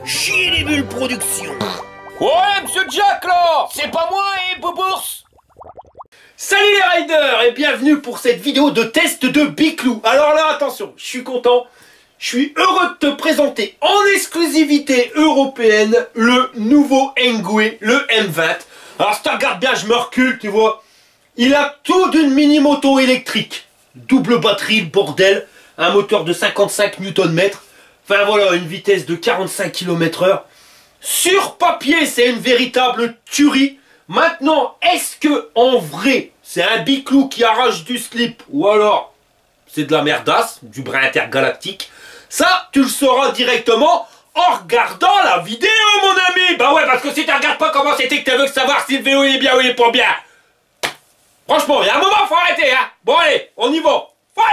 Chier les bulles production. Ouais, monsieur Jack, là. C'est pas moi, Boubours. Salut les riders et bienvenue pour cette vidéo de test de Biclou. Alors là, attention, je suis content. Je suis heureux de te présenter en exclusivité européenne le nouveau Engoué, le M20. Alors si tu regardes bien, je me recule, tu vois. Il a tout d'une mini-moto électrique. Double batterie, le bordel. Un moteur de 55 Nm. Enfin voilà, une vitesse de 45 km/h. Sur papier, c'est une véritable tuerie. Maintenant, est-ce que en vrai, c'est un Biclou qui arrache du slip ou alors c'est de la merdasse, du brin intergalactique? Ça, tu le sauras directement en regardant la vidéo, mon ami. Bah ouais, parce que si tu regardes pas comment c'était que tu veux savoir si le vélo il est bien ou il est pas bien. Franchement, il y a un moment, faut arrêter, hein. Bon allez, on y va. Fire!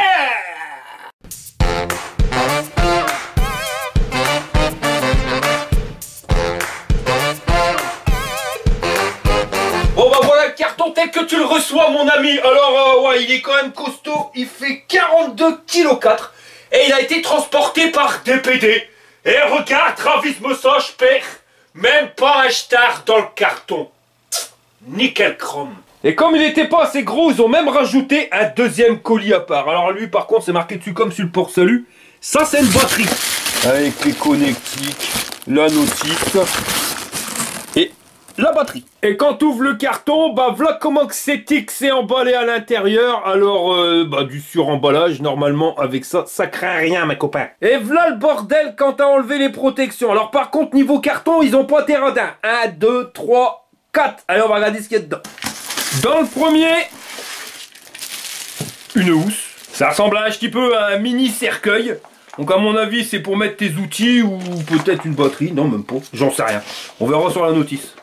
Bon bah voilà le carton tel que tu le reçois, mon ami. Alors ouais, il est quand même costaud. Il fait 42,4 kg et il a été transporté par DPD. Et regarde, Travis Message perd même pas un star dans le carton. Nickel chrome. Et comme il n'était pas assez gros, ils ont même rajouté un deuxième colis à part. Alors lui par contre c'est marqué dessus comme sur le port-salut. Ça c'est une batterie. Avec les connectiques, la notice et la batterie. Et quand tu ouvres le carton, bah voilà comment c'est emballé à l'intérieur. Alors bah du suremballage, normalement avec ça, ça craint rien mes copains. Et voilà le bordel quand t'as enlevé les protections. Alors par contre niveau carton, ils ont pas été radins. 1, 2, 3, 4. Allez on va regarder ce qu'il y a dedans. Dans le premier, une housse. Ça ressemble à un petit peu à un mini cercueil. Donc à mon avis c'est pour mettre tes outils ou peut-être une batterie. Non même pas, j'en sais rien. On verra sur la notice.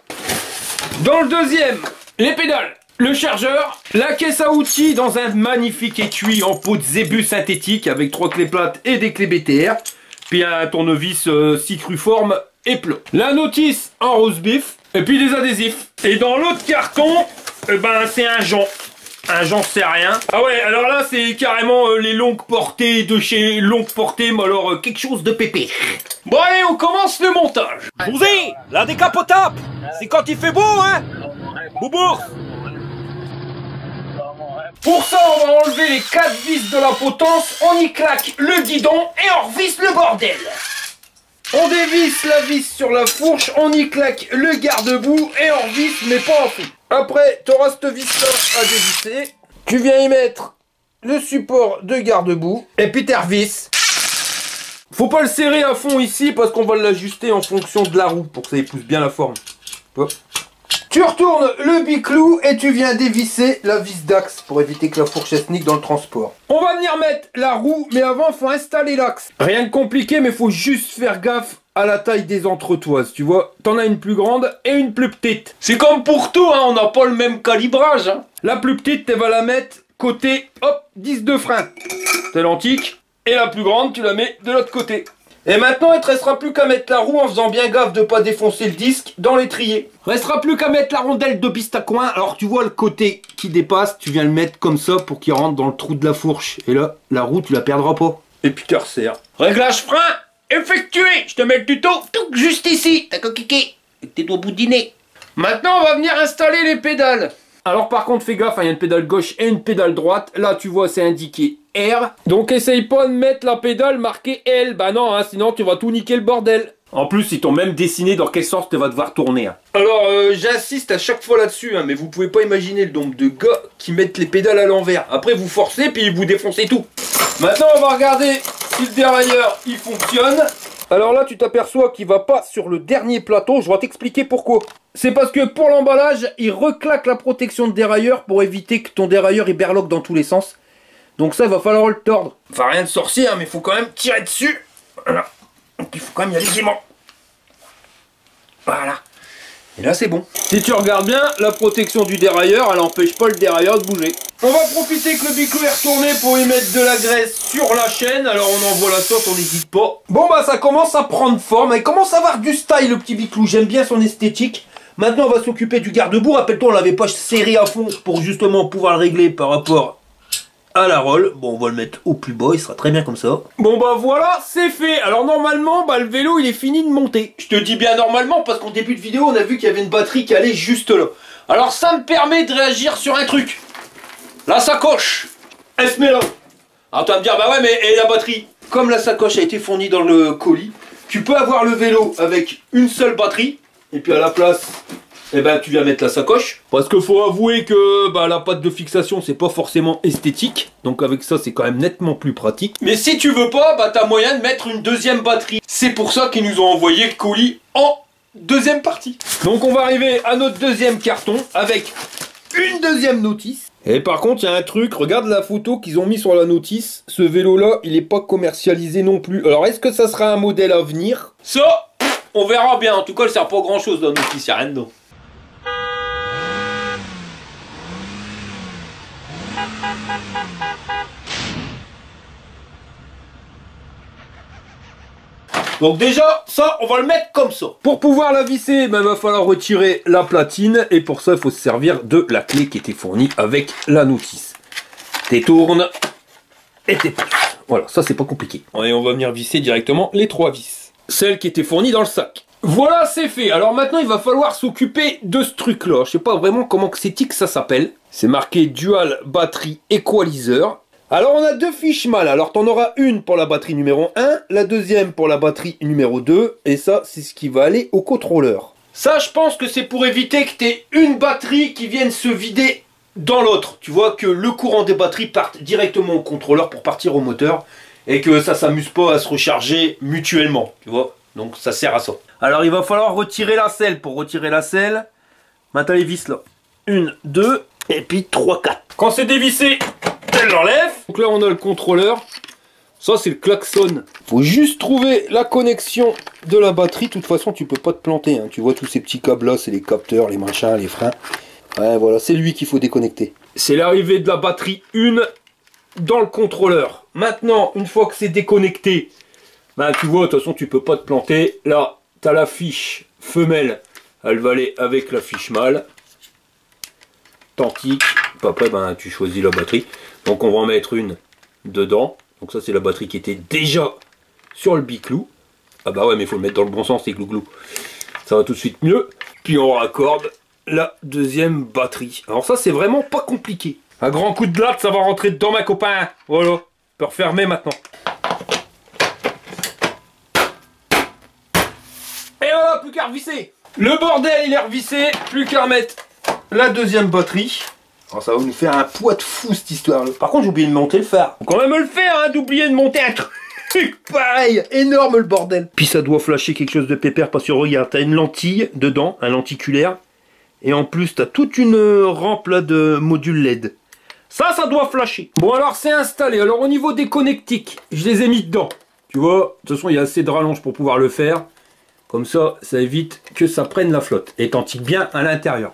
Dans le deuxième, les pédales, le chargeur, la caisse à outils dans un magnifique étui en peau de zébu synthétique avec 3 clés plates et des clés BTR. Puis un tournevis cicruforme et plat. La notice en rose beef et puis des adhésifs. Et dans l'autre carton, ben c'est un Jean. Un j'en sais rien. Ah ouais, alors là c'est carrément les longues portées de chez Longue Portée, mais alors quelque chose de pépé. Bon allez, on commence le montage. José, la décapotable, c'est quand il fait beau, hein. Boubours. Pour ça, on va enlever les 4 vis de la potence, on y claque le guidon et on revisse le bordel. On dévisse la vis sur la fourche, on y claque le garde-boue et on revisse mais pas en fond. Après, tu auras cette vis-là à dévisser. Tu viens y mettre le support de garde-boue et puis tu revisses. Faut pas le serrer à fond ici parce qu'on va l'ajuster en fonction de la roue pour que ça épouse bien la forme. Hop. Tu retournes le Biclou et tu viens dévisser la vis d'axe pour éviter que la fourchette nique dans le transport. On va venir mettre la roue, mais avant faut installer l'axe. Rien de compliqué, mais faut juste faire gaffe à la taille des entretoises, tu vois. T'en as une plus grande et une plus petite. C'est comme pour tout, hein, on n'a pas le même calibrage. Hein. La plus petite, tu vas la mettre côté, hop, 10 de frein. C'est l'antique. Et la plus grande, tu la mets de l'autre côté. Et maintenant, il te restera plus qu'à mettre la roue en faisant bien gaffe de pas défoncer le disque dans l'étrier. Restera plus qu'à mettre la rondelle de piste à coin. Alors tu vois le côté qui dépasse, tu viens le mettre comme ça pour qu'il rentre dans le trou de la fourche. Et là, la roue, tu la perdras pas. Et puis tu resserres. Réglage frein effectué. Je te mets le tuto tout juste ici. T'as coquiqué avec tes doigts boudinés. Maintenant, on va venir installer les pédales. Alors par contre, fais gaffe, il y a une pédale gauche et une pédale droite. Là, tu vois, c'est indiqué R. Donc essaye pas de mettre la pédale marquée L. Bah non, hein, sinon tu vas tout niquer le bordel. En plus, ils t'ont même dessiné dans quel sens tu vas devoir tourner. Hein. Alors, j'insiste à chaque fois là-dessus, hein, mais vous pouvez pas imaginer le nombre de gars qui mettent les pédales à l'envers. Après, vous forcez, puis vous défoncez tout. Maintenant, on va regarder si le dérailleur, il fonctionne. Alors là, tu t'aperçois qu'il va pas sur le dernier plateau. Je vais t'expliquer pourquoi. C'est parce que pour l'emballage, il reclaque la protection de dérailleur pour éviter que ton dérailleur il berloque dans tous les sens. Donc ça, il va falloir le tordre. Enfin, rien de sorcier, hein, mais il faut quand même tirer dessus. Voilà. Donc il faut quand même y aller gaiement. Voilà. Et là, c'est bon. Si tu regardes bien, la protection du dérailleur, elle n'empêche pas le dérailleur de bouger. On va profiter que le Biclou est retourné pour y mettre de la graisse sur la chaîne. Alors on envoie la sauce, on n'hésite pas. Bon bah ça commence à prendre forme. Il commence à avoir du style le petit Biclou. J'aime bien son esthétique. Maintenant on va s'occuper du garde-boue. Rappelle-toi, on l'avait pas serré à fond pour justement pouvoir le régler par rapport à la rolle. Bon, on va le mettre au plus bas, il sera très bien comme ça. Bon bah voilà, c'est fait. Alors normalement, bah le vélo il est fini de monter. Je te dis bien normalement parce qu'en début de vidéo, on a vu qu'il y avait une batterie qui allait juste là. Alors ça me permet de réagir sur un truc. La sacoche, elle se met là. Alors tu vas me dire, bah ouais mais et la batterie? Comme la sacoche a été fournie dans le colis, tu peux avoir le vélo avec une seule batterie. Et puis à la place, eh ben tu viens mettre la sacoche. Parce qu'il faut avouer que bah, la patte de fixation c'est pas forcément esthétique. Donc avec ça c'est quand même nettement plus pratique. Mais si tu veux pas, bah t'as moyen de mettre une deuxième batterie. C'est pour ça qu'ils nous ont envoyé le colis en deuxième partie. Donc on va arriver à notre deuxième carton avec une deuxième notice. Et par contre, il y a un truc, regarde la photo qu'ils ont mis sur la notice. Ce vélo-là, il n'est pas commercialisé non plus. Alors, est-ce que ça sera un modèle à venir? Ça, on verra bien. En tout cas, il ne sert pas à grand-chose dans la notice, il n'y a rien dedans. Donc déjà, ça, on va le mettre comme ça. Pour pouvoir la visser, ben, il va falloir retirer la platine. Et pour ça, il faut se servir de la clé qui était fournie avec la notice. T'es tournes et t'es pouces. Voilà, ça c'est pas compliqué. Et on va venir visser directement les 3 vis. Celles qui étaient fournies dans le sac. Voilà, c'est fait. Alors maintenant, il va falloir s'occuper de ce truc-là. Je sais pas vraiment comment c'est que ça s'appelle. C'est marqué Dual Battery Equalizer. Alors on a 2 fiches mâles, alors t'en auras une pour la batterie numéro 1, la deuxième pour la batterie numéro 2, et ça c'est ce qui va aller au contrôleur. Ça je pense que c'est pour éviter que t'aies une batterie qui vienne se vider dans l'autre. Tu vois que le courant des batteries parte directement au contrôleur pour partir au moteur, et que ça s'amuse pas à se recharger mutuellement, tu vois. Donc ça sert à ça. Alors il va falloir retirer la selle. Pour retirer la selle, maintenant les vis là. 1, 2, et puis 3, 4. Quand c'est dévissé, elle l'enlève. Donc là on a le contrôleur. Ça c'est le klaxon. Faut juste trouver la connexion de la batterie. De toute façon tu peux pas te planter, hein. Tu vois tous ces petits câbles là, c'est les capteurs, les machins, les freins. Ouais voilà, c'est lui qu'il faut déconnecter. C'est l'arrivée de la batterie 1 dans le contrôleur. Maintenant, une fois que c'est déconnecté, ben tu vois, de toute façon tu peux pas te planter. Là, tu as la fiche femelle. Elle va aller avec la fiche mâle. Tantique. Après, ben tu choisis la batterie. Donc on va en mettre une dedans. Donc ça c'est la batterie qui était déjà sur le biclou. Ah bah ouais mais il faut le mettre dans le bon sens, c'est glouglou. Ça va tout de suite mieux. Puis on raccorde la deuxième batterie. Alors ça c'est vraiment pas compliqué. Un grand coup de latte, ça va rentrer dedans ma copain. Voilà, on peut refermer maintenant. Et voilà, plus qu'à revisser. Le bordel il est revissé, plus qu'à remettre la deuxième batterie. Alors ça va nous faire un poids de fou cette histoire là. Par contre j'ai oublié de monter le phare. Faut quand même le faire hein, d'oublier de monter un truc pareil. Énorme le bordel. Puis ça doit flasher quelque chose de pépère parce que regarde, t'as une lentille dedans, un lenticulaire. Et en plus t'as toute une rampe là de module LED. Ça doit flasher. Bon alors c'est installé. Alors au niveau des connectiques, je les ai mis dedans. Tu vois, de toute façon il y a assez de rallonge pour pouvoir le faire. Comme ça, ça évite que ça prenne la flotte. Et t'entique bien à l'intérieur.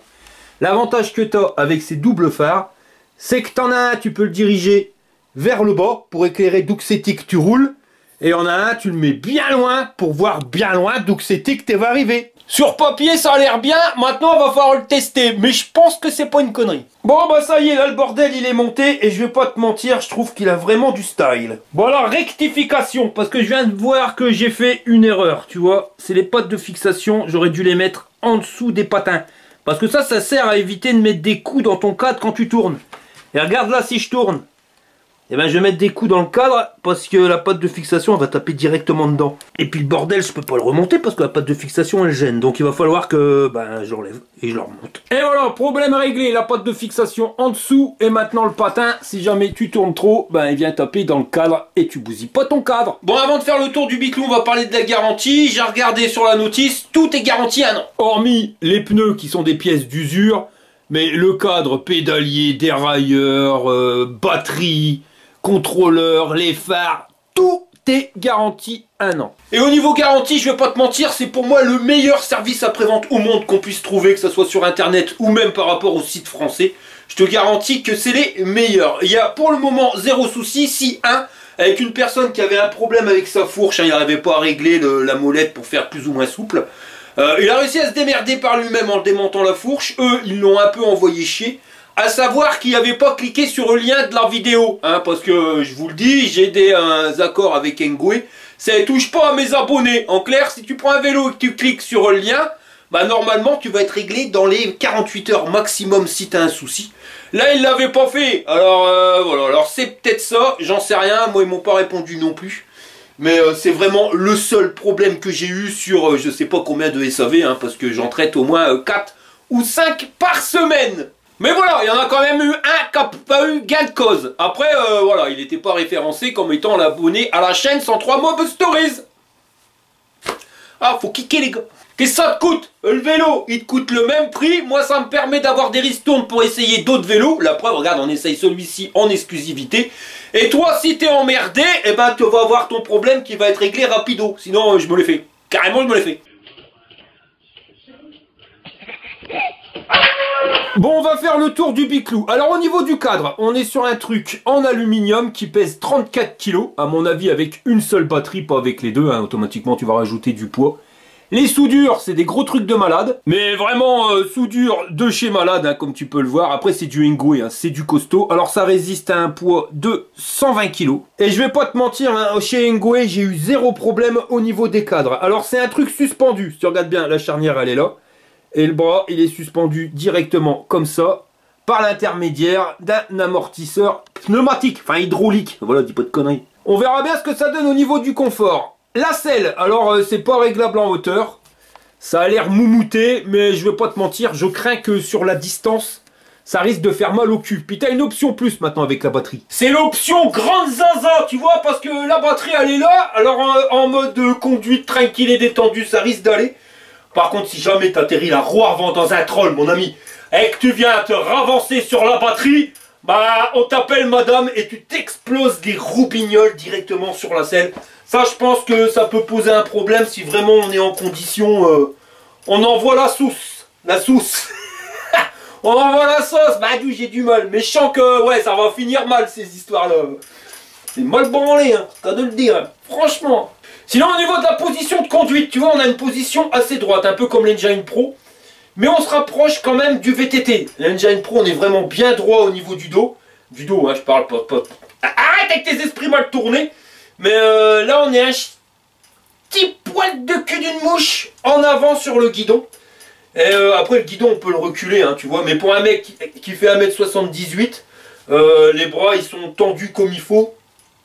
L'avantage que tu as avec ces doubles phares, c'est que tu en as un, tu peux le diriger vers le bas pour éclairer d'où c'est que tu roules. Et en a un, tu le mets bien loin pour voir bien loin d'où c'est que tu vas arriver. Sur papier, ça a l'air bien. Maintenant, on va falloir le tester. Mais je pense que c'est pas une connerie. Bon, bah ça y est, là, le bordel, il est monté. Et je vais pas te mentir, je trouve qu'il a vraiment du style. Bon, alors, rectification. Parce que je viens de voir que j'ai fait une erreur. Tu vois, c'est les pattes de fixation. J'aurais dû les mettre en dessous des patins. Parce que ça sert à éviter de mettre des coups dans ton cadre quand tu tournes. Et regarde là, si je tourne, eh ben je vais mettre des coups dans le cadre parce que la patte de fixation elle va taper directement dedans. Et puis le bordel, je peux pas le remonter parce que la patte de fixation elle gêne. Donc il va falloir que je l'enlève et je le remonte. Et voilà, problème réglé, la patte de fixation en dessous. Et maintenant le patin, si jamais tu tournes trop, il vient taper dans le cadre et tu bousilles pas ton cadre. Bon, avant de faire le tour du biclou, on va parler de la garantie. J'ai regardé sur la notice, tout est garanti à 1 an. Hormis les pneus qui sont des pièces d'usure, mais le cadre, pédalier, dérailleur, batterie, contrôleur, les phares, tout est garanti 1 an. Et au niveau garantie, je vais pas te mentir, c'est pour moi le meilleur service après-vente au monde qu'on puisse trouver, que ce soit sur internet ou même par rapport au site français. Je te garantis que c'est les meilleurs. Il y a pour le moment 0 souci, si avec une personne qui avait un problème avec sa fourche, il n'arrivait pas à régler la molette pour faire plus ou moins souple. Il a réussi à se démerder par lui-même en démontant la fourche. Eux, ils l'ont un peu envoyé chier. À savoir qu'il n'y avait pas cliqué sur le lien de la vidéo, hein, parce que je vous le dis, j'ai des accords avec Engwe, ça ne touche pas à mes abonnés. En clair, si tu prends un vélo et que tu cliques sur le lien, bah normalement tu vas être réglé dans les 48 heures maximum si tu as un souci. Là, il ne l'avait pas fait, alors voilà, alors c'est peut-être ça, j'en sais rien, moi ils m'ont pas répondu non plus. Mais c'est vraiment le seul problème que j'ai eu sur je sais pas combien de SAV, hein, parce que j'en traite au moins 4 ou 5 par semaine. Mais voilà, il y en a quand même eu un qui n'a pas eu gain de cause. Après, voilà, il n'était pas référencé comme étant l'abonné à la chaîne 103 Mob Stories. Ah, faut kicker les gars. Qu'est-ce que ça te coûte? Le vélo, il te coûte le même prix. Moi, ça me permet d'avoir des ristournes pour essayer d'autres vélos. La preuve, regarde, on essaye celui-ci en exclusivité. Et toi, si t'es emmerdé, eh ben, tu vas avoir ton problème qui va être réglé rapido. Sinon, je me l'ai fait. Carrément, je me l'ai fait. Bon, on va faire le tour du Biclou. Alors au niveau du cadre, on est sur un truc en aluminium qui pèse 34 kg. À mon avis avec une seule batterie, pas avec les deux, hein. Automatiquement tu vas rajouter du poids. Les soudures, c'est des gros trucs de malade. Mais vraiment soudure de chez malade, hein, comme tu peux le voir. Après c'est du Engwe, hein, c'est du costaud. Alors ça résiste à un poids de 120 kg. Et je vais pas te mentir, hein, chez Engwe j'ai eu zéro problème au niveau des cadres. Alors c'est un truc suspendu, si tu regardes bien, la charnière elle est là. Et le bras, il est suspendu directement comme ça, par l'intermédiaire d'un amortisseur pneumatique, enfin hydraulique. Voilà, dis pas de conneries. On verra bien ce que ça donne au niveau du confort. La selle, alors c'est pas réglable en hauteur. Ça a l'air moumouté, mais je vais pas te mentir, je crains que sur la distance, ça risque de faire mal au cul. Puis t'as une option plus maintenant avec la batterie. C'est l'option grande zaza, tu vois, parce que la batterie elle est là. Alors en mode conduite tranquille et détendue, ça risque d'aller. Par contre, si jamais t'atterris la roue avant dans un troll, mon ami, et que tu viens te ravancer sur la batterie, bah on t'appelle madame et tu t'exploses des roubignoles directement sur la selle. Ça, je pense que ça peut poser un problème si vraiment on est en condition... on envoie la sauce. La sauce. On envoie la sauce. Bah j'ai du mal. Mais je sens que ouais, ça va finir mal ces histoires-là. C'est mal branlé, hein, t'as de le dire. Hein. Franchement. Sinon au niveau de la position de conduite, tu vois, on a une position assez droite, un peu comme l'Engine Pro. Mais on se rapproche quand même du VTT. L'Engine Pro, on est vraiment bien droit au niveau du dos. Du dos, hein, je parle pas. Arrête avec tes esprits mal tournés. Mais là, on est un petit poil de cul d'une mouche en avant sur le guidon. Et après, le guidon, on peut le reculer, hein, tu vois. Mais pour un mec qui fait 1m78, les bras, ils sont tendus comme il faut.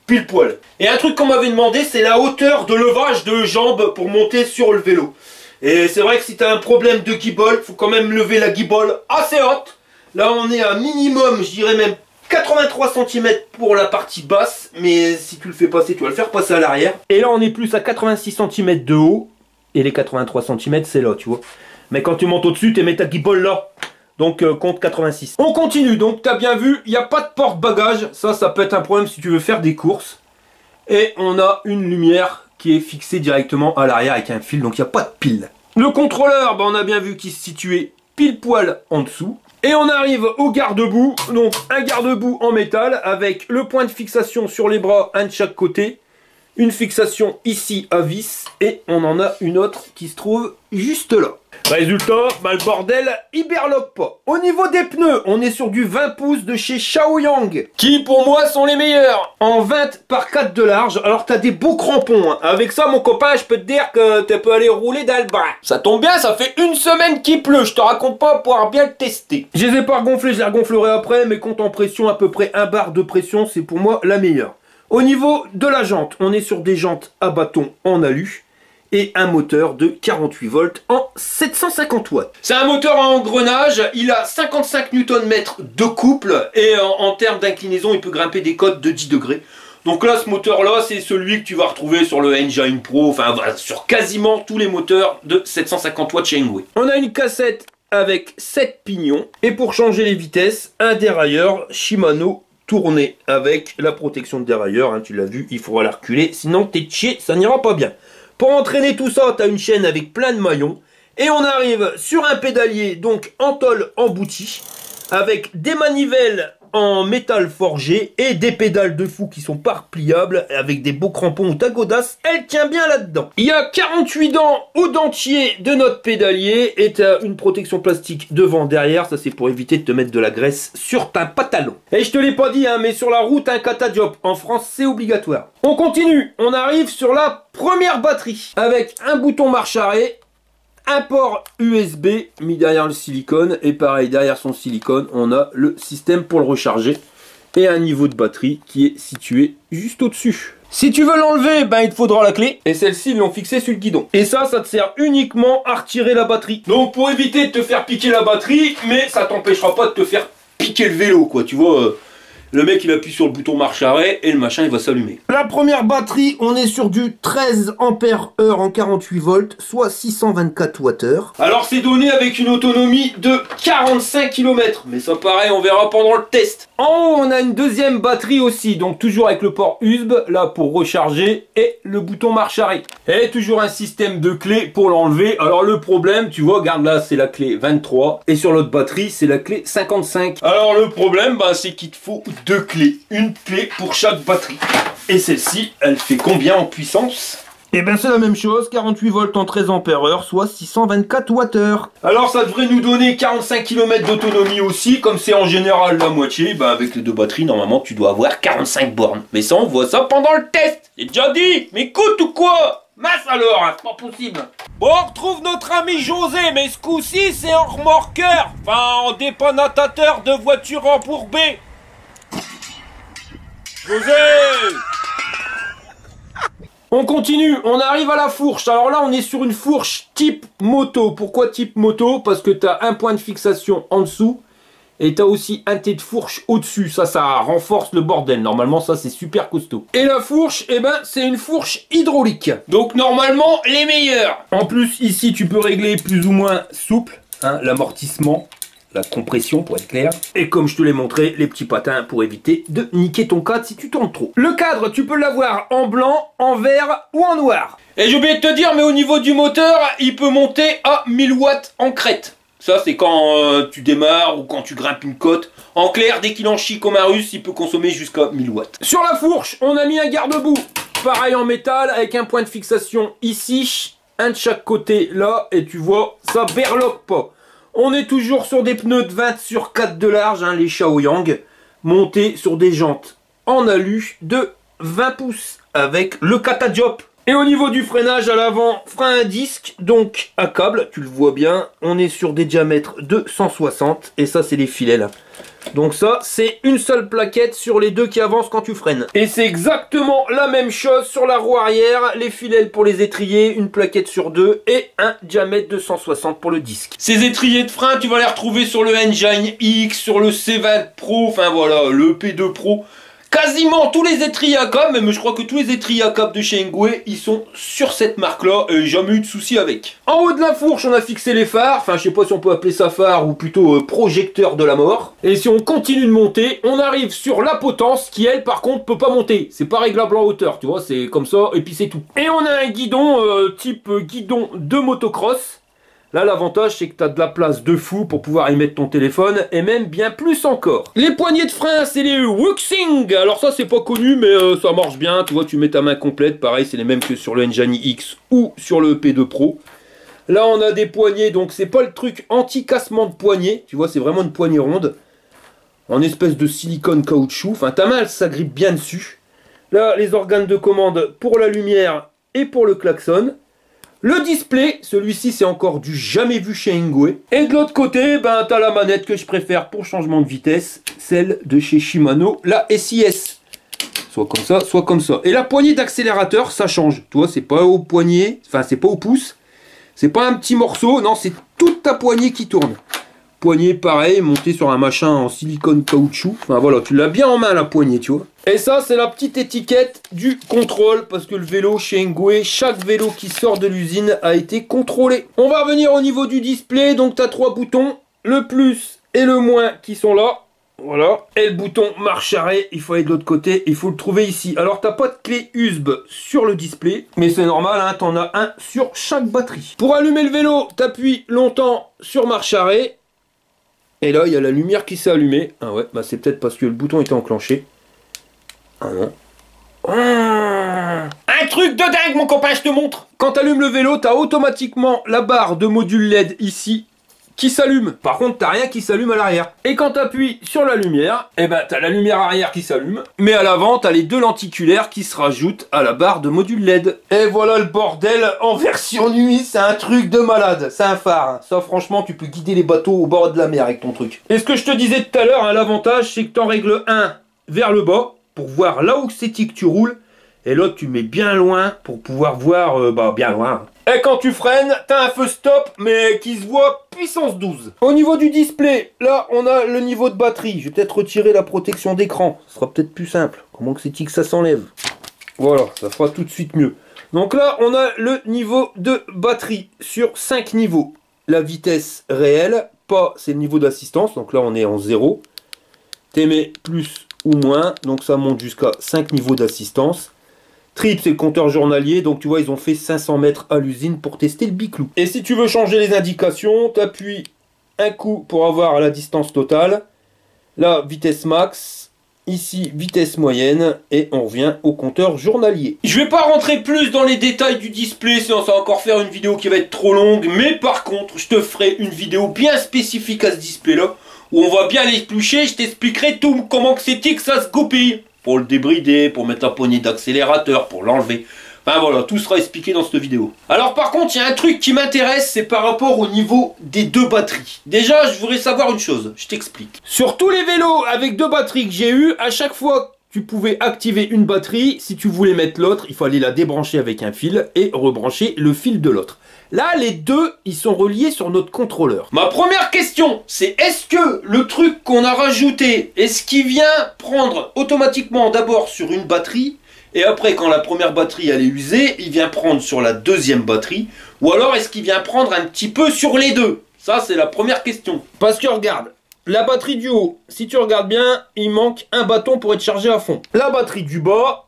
Pile poil. Et un truc qu'on m'avait demandé, c'est la hauteur de levage de jambes pour monter sur le vélo. Et c'est vrai que si tu as un problème de guibole, il faut quand même lever la guibole assez haute. Là, on est à minimum, je dirais même 83 cm pour la partie basse. Mais si tu le fais passer, tu vas le faire passer à l'arrière. Et là, on est plus à 86 cm de haut. Et les 83 cm, c'est là, tu vois. Mais quand tu montes au-dessus, tu mets ta guibole là. Donc compte 86. On continue, donc tu as bien vu, il n'y a pas de porte-bagages. Ça peut être un problème si tu veux faire des courses. Et on a une lumière qui est fixée directement à l'arrière avec un fil, donc il n'y a pas de pile. Le contrôleur, on a bien vu qu'il se situait pile poil en dessous. Et on arrive au garde-boue, donc un garde-boue en métal avec le point de fixation sur les bras, un de chaque côté. Une fixation ici à vis et on en a une autre qui se trouve juste là. Résultat, le bordel, il berloque pas. Au niveau des pneus, on est sur du 20 pouces de chez Shaoyang, qui pour moi sont les meilleurs. En 20 par 4 de large, alors t'as des beaux crampons. Hein. Avec ça, mon copain, je peux te dire que tu peux aller rouler dans le bas. Ça tombe bien, ça fait une semaine qu'il pleut, je te raconte pas pour pouvoir bien le tester. Je les ai pas regonflés, je les regonflerai après, mais compte en pression, à peu près 1 bar de pression, c'est pour moi la meilleure. Au niveau de la jante, on est sur des jantes à bâton en alu et un moteur de 48 volts en 750 watts. C'est un moteur à engrenage, il a 55 Nm de couple et en termes d'inclinaison, il peut grimper des cotes de 10 degrés. Donc là, ce moteur-là, c'est celui que tu vas retrouver sur le Engine Pro, enfin voilà, sur quasiment tous les moteurs de 750 watts chez Engwe. On a une cassette avec 7 pignons et pour changer les vitesses, un dérailleur Shimano tourné avec la protection de dérailleur, hein, tu l'as vu, il faudra la reculer, sinon t'es chier, ça n'ira pas bien. Pour entraîner tout ça, tu as une chaîne avec plein de maillons, et on arrive sur un pédalier, donc en tôle embouti, avec des manivelles en métal forgé et des pédales de fou qui sont pas repliables avec des beaux crampons ou ta godasse, elle tient bien là-dedans. Il y a 48 dents au dentier de notre pédalier et tu as une protection plastique devant, derrière. Ça, c'est pour éviter de te mettre de la graisse sur ta pantalon. Et je te l'ai pas dit, hein, mais sur la route, un kata diop. En France, c'est obligatoire. On continue. On arrive sur la première batterie avec un bouton marche arrêt, un port USB mis derrière le silicone et pareil derrière son silicone on a le système pour le recharger et un niveau de batterie qui est situé juste au-dessus. Si tu veux l'enlever, ben il te faudra la clé et celle-ci ils l'ont fixée sur le guidon. Et ça te sert uniquement à retirer la batterie. Donc pour éviter de te faire piquer la batterie, mais ça t'empêchera pas de te faire piquer le vélo quoi, tu vois. Le mec il appuie sur le bouton marche arrêt et le machin il va s'allumer. La première batterie, on est sur du 13 ampères heure en 48 volts, soit 624 Wh. Alors c'est donné avec une autonomie de 45 km. Mais ça pareil, on verra pendant le test. En haut on a une deuxième batterie aussi, donc toujours avec le port USB, là pour recharger, et le bouton marche arrêt. Et toujours un système de clé pour l'enlever. Alors le problème, tu vois, regarde là c'est la clé 23, et sur l'autre batterie c'est la clé 55. Alors le problème, bah, c'est qu'il te faut deux clés, une clé pour chaque batterie. Et celle-ci, elle fait combien en puissance? Et ben c'est la même chose, 48 volts en 13 ampères heure, soit 624 Wh. Alors ça devrait nous donner 45 km d'autonomie aussi, comme c'est en général la moitié, ben avec les deux batteries, normalement tu dois avoir 45 bornes. Mais ça on voit ça pendant le test. J'ai déjà dit, mais écoute ou quoi? Mince alors, hein, c'est pas possible. Bon, on retrouve notre ami José, mais ce coup-ci c'est en remorqueur, enfin en dépannateur de voitures embourbées. José! On continue, on arrive à la fourche. Alors là, on est sur une fourche type moto. Pourquoi type moto? Parce que tu as un point de fixation en dessous et tu as aussi un T de fourche au-dessus. Ça renforce le bordel. Normalement, ça, c'est super costaud. Et la fourche, eh ben, c'est une fourche hydraulique. Donc, normalement, les meilleures. En plus, ici, tu peux régler plus ou moins souple, hein, l'amortissement, la compression pour être clair. Et comme je te l'ai montré, les petits patins pour éviter de niquer ton cadre si tu tournes trop. Le cadre, tu peux l'avoir en blanc, en vert ou en noir. Et j'ai oublié de te dire, mais au niveau du moteur, il peut monter à 1000 watts en crête. Ça, c'est quand tu démarres ou quand tu grimpes une côte. En clair, dès qu'il en chie comme un russe, il peut consommer jusqu'à 1000 watts. Sur la fourche, on a mis un garde-boue. Pareil en métal, avec un point de fixation ici, un de chaque côté là, et tu vois, ça berloque pas. On est toujours sur des pneus de 20 sur 4 de large, hein, les Shaoyang, montés sur des jantes en alu de 20 pouces avec le kata diop. Et au niveau du freinage à l'avant, frein à disque, donc à câble, tu le vois bien, on est sur des diamètres de 160 et ça c'est les filets là. Donc ça c'est une seule plaquette sur les deux qui avancent quand tu freines. Et c'est exactement la même chose sur la roue arrière, les filets pour les étriers, une plaquette sur deux et un diamètre de 160 pour le disque. Ces étriers de frein tu vas les retrouver sur le Engine X, sur le C20 Pro, enfin voilà, le P2 Pro. Quasiment tous les étriers à câble, même je crois que tous les étriers à câble de chez Engwe, ils sont sur cette marque-là, et jamais eu de souci avec. En haut de la fourche, on a fixé les phares, enfin je sais pas si on peut appeler ça phare ou plutôt projecteur de la mort. Et si on continue de monter, on arrive sur la potence qui elle par contre peut pas monter. C'est pas réglable en hauteur, tu vois, c'est comme ça et puis c'est tout. Et on a un guidon type guidon de motocross. Là, l'avantage, c'est que tu as de la place de fou pour pouvoir y mettre ton téléphone, et même bien plus encore. Les poignées de frein, c'est les Wuxing. Alors ça, c'est pas connu, mais ça marche bien. Tu vois, tu mets ta main complète. Pareil, c'est les mêmes que sur le Engine X ou sur le P2 Pro. Là, on a des poignées, donc c'est pas le truc anti-cassement de poignée. Tu vois, c'est vraiment une poignée ronde. En espèce de silicone caoutchouc. Enfin, ta main, ça grippe bien dessus. Là, les organes de commande pour la lumière et pour le klaxon. Le display, celui-ci c'est encore du jamais vu chez Engwe. Et de l'autre côté, ben t'as la manette que je préfère pour changement de vitesse, celle de chez Shimano, la SIS. Soit comme ça, soit comme ça. Et la poignée d'accélérateur, ça change. Tu vois, c'est pas au poignet, enfin c'est pas au pouce. C'est pas un petit morceau, non, c'est toute ta poignée qui tourne. Poignée pareil, montée sur un machin en silicone caoutchouc. Enfin voilà, tu l'as bien en main la poignée, tu vois. Et ça, c'est la petite étiquette du contrôle, parce que le vélo chez Engwe, chaque vélo qui sort de l'usine a été contrôlé. On va revenir au niveau du display, donc tu as 3 boutons, le plus et le moins qui sont là. Voilà. Et le bouton marche arrêt, il faut aller de l'autre côté, il faut le trouver ici. Alors t'as pas de clé USB sur le display, mais c'est normal, hein, t'en as un sur chaque batterie. Pour allumer le vélo, t'appuies longtemps sur marche arrêt. Et là, il y a la lumière qui s'est allumée. Ah ouais, bah c'est peut-être parce que le bouton était enclenché. Ah non. Un truc de dingue, mon copain, je te montre. Quand tu allumes le vélo, tu as automatiquement la barre de module LED ici qui s'allume. Par contre, t'as rien qui s'allume à l'arrière. Et quand tu appuies sur la lumière, eh ben, tu as la lumière arrière qui s'allume. Mais à l'avant, tu as les deux lenticulaires qui se rajoutent à la barre de module LED. Et voilà le bordel en version nuit. C'est un truc de malade. C'est un phare. Ça, franchement, tu peux guider les bateaux au bord de la mer avec ton truc. Et ce que je te disais tout à l'heure, hein, l'avantage, c'est que tu en règles un vers le bas pour voir là où c'est que tu roules. Et l'autre, tu mets bien loin pour pouvoir voir, bien loin. Et quand tu freines, t'as un feu stop, mais qui se voit puissance 12. Au niveau du display, là, on a le niveau de batterie. Je vais peut-être retirer la protection d'écran. Ce sera peut-être plus simple. Comment que c'est que ça s'enlève? Voilà, ça fera tout de suite mieux. Donc là, on a le niveau de batterie sur 5 niveaux. La vitesse réelle, pas, c'est le niveau d'assistance. Donc là, on est en 0. T'aimais plus ou moins, donc ça monte jusqu'à 5 niveaux d'assistance. Trip, c'est le compteur journalier, donc tu vois, ils ont fait 500 mètres à l'usine pour tester le Biclou. Et si tu veux changer les indications, tu appuies un coup pour avoir la distance totale. Là, vitesse max. Ici, vitesse moyenne. Et on revient au compteur journalier. Je vais pas rentrer plus dans les détails du display, sinon ça va encore faire une vidéo qui va être trop longue. Mais par contre, je te ferai une vidéo bien spécifique à ce display-là, où on va bien l'éplucher. Je t'expliquerai tout, comment que c'est que ça se goupille. Pour le débrider, pour mettre la poignée d'accélérateur, pour l'enlever. Enfin voilà, tout sera expliqué dans cette vidéo. Alors par contre, il y a un truc qui m'intéresse, c'est par rapport au niveau des deux batteries. Déjà, je voudrais savoir une chose, je t'explique. Sur tous les vélos avec deux batteries que j'ai eu, à chaque fois tu pouvais activer une batterie, si tu voulais mettre l'autre, il fallait la débrancher avec un fil et rebrancher le fil de l'autre. Là, les deux, ils sont reliés sur notre contrôleur. Ma première question, c'est est-ce que le truc qu'on a rajouté, est-ce qu'il vient prendre automatiquement d'abord sur une batterie, et après, quand la première batterie elle est usée, il vient prendre sur la deuxième batterie, ou alors est-ce qu'il vient prendre un petit peu sur les deux? Ça, c'est la première question. Parce que regarde, la batterie du haut, si tu regardes bien, il manque un bâton pour être chargé à fond. La batterie du bas,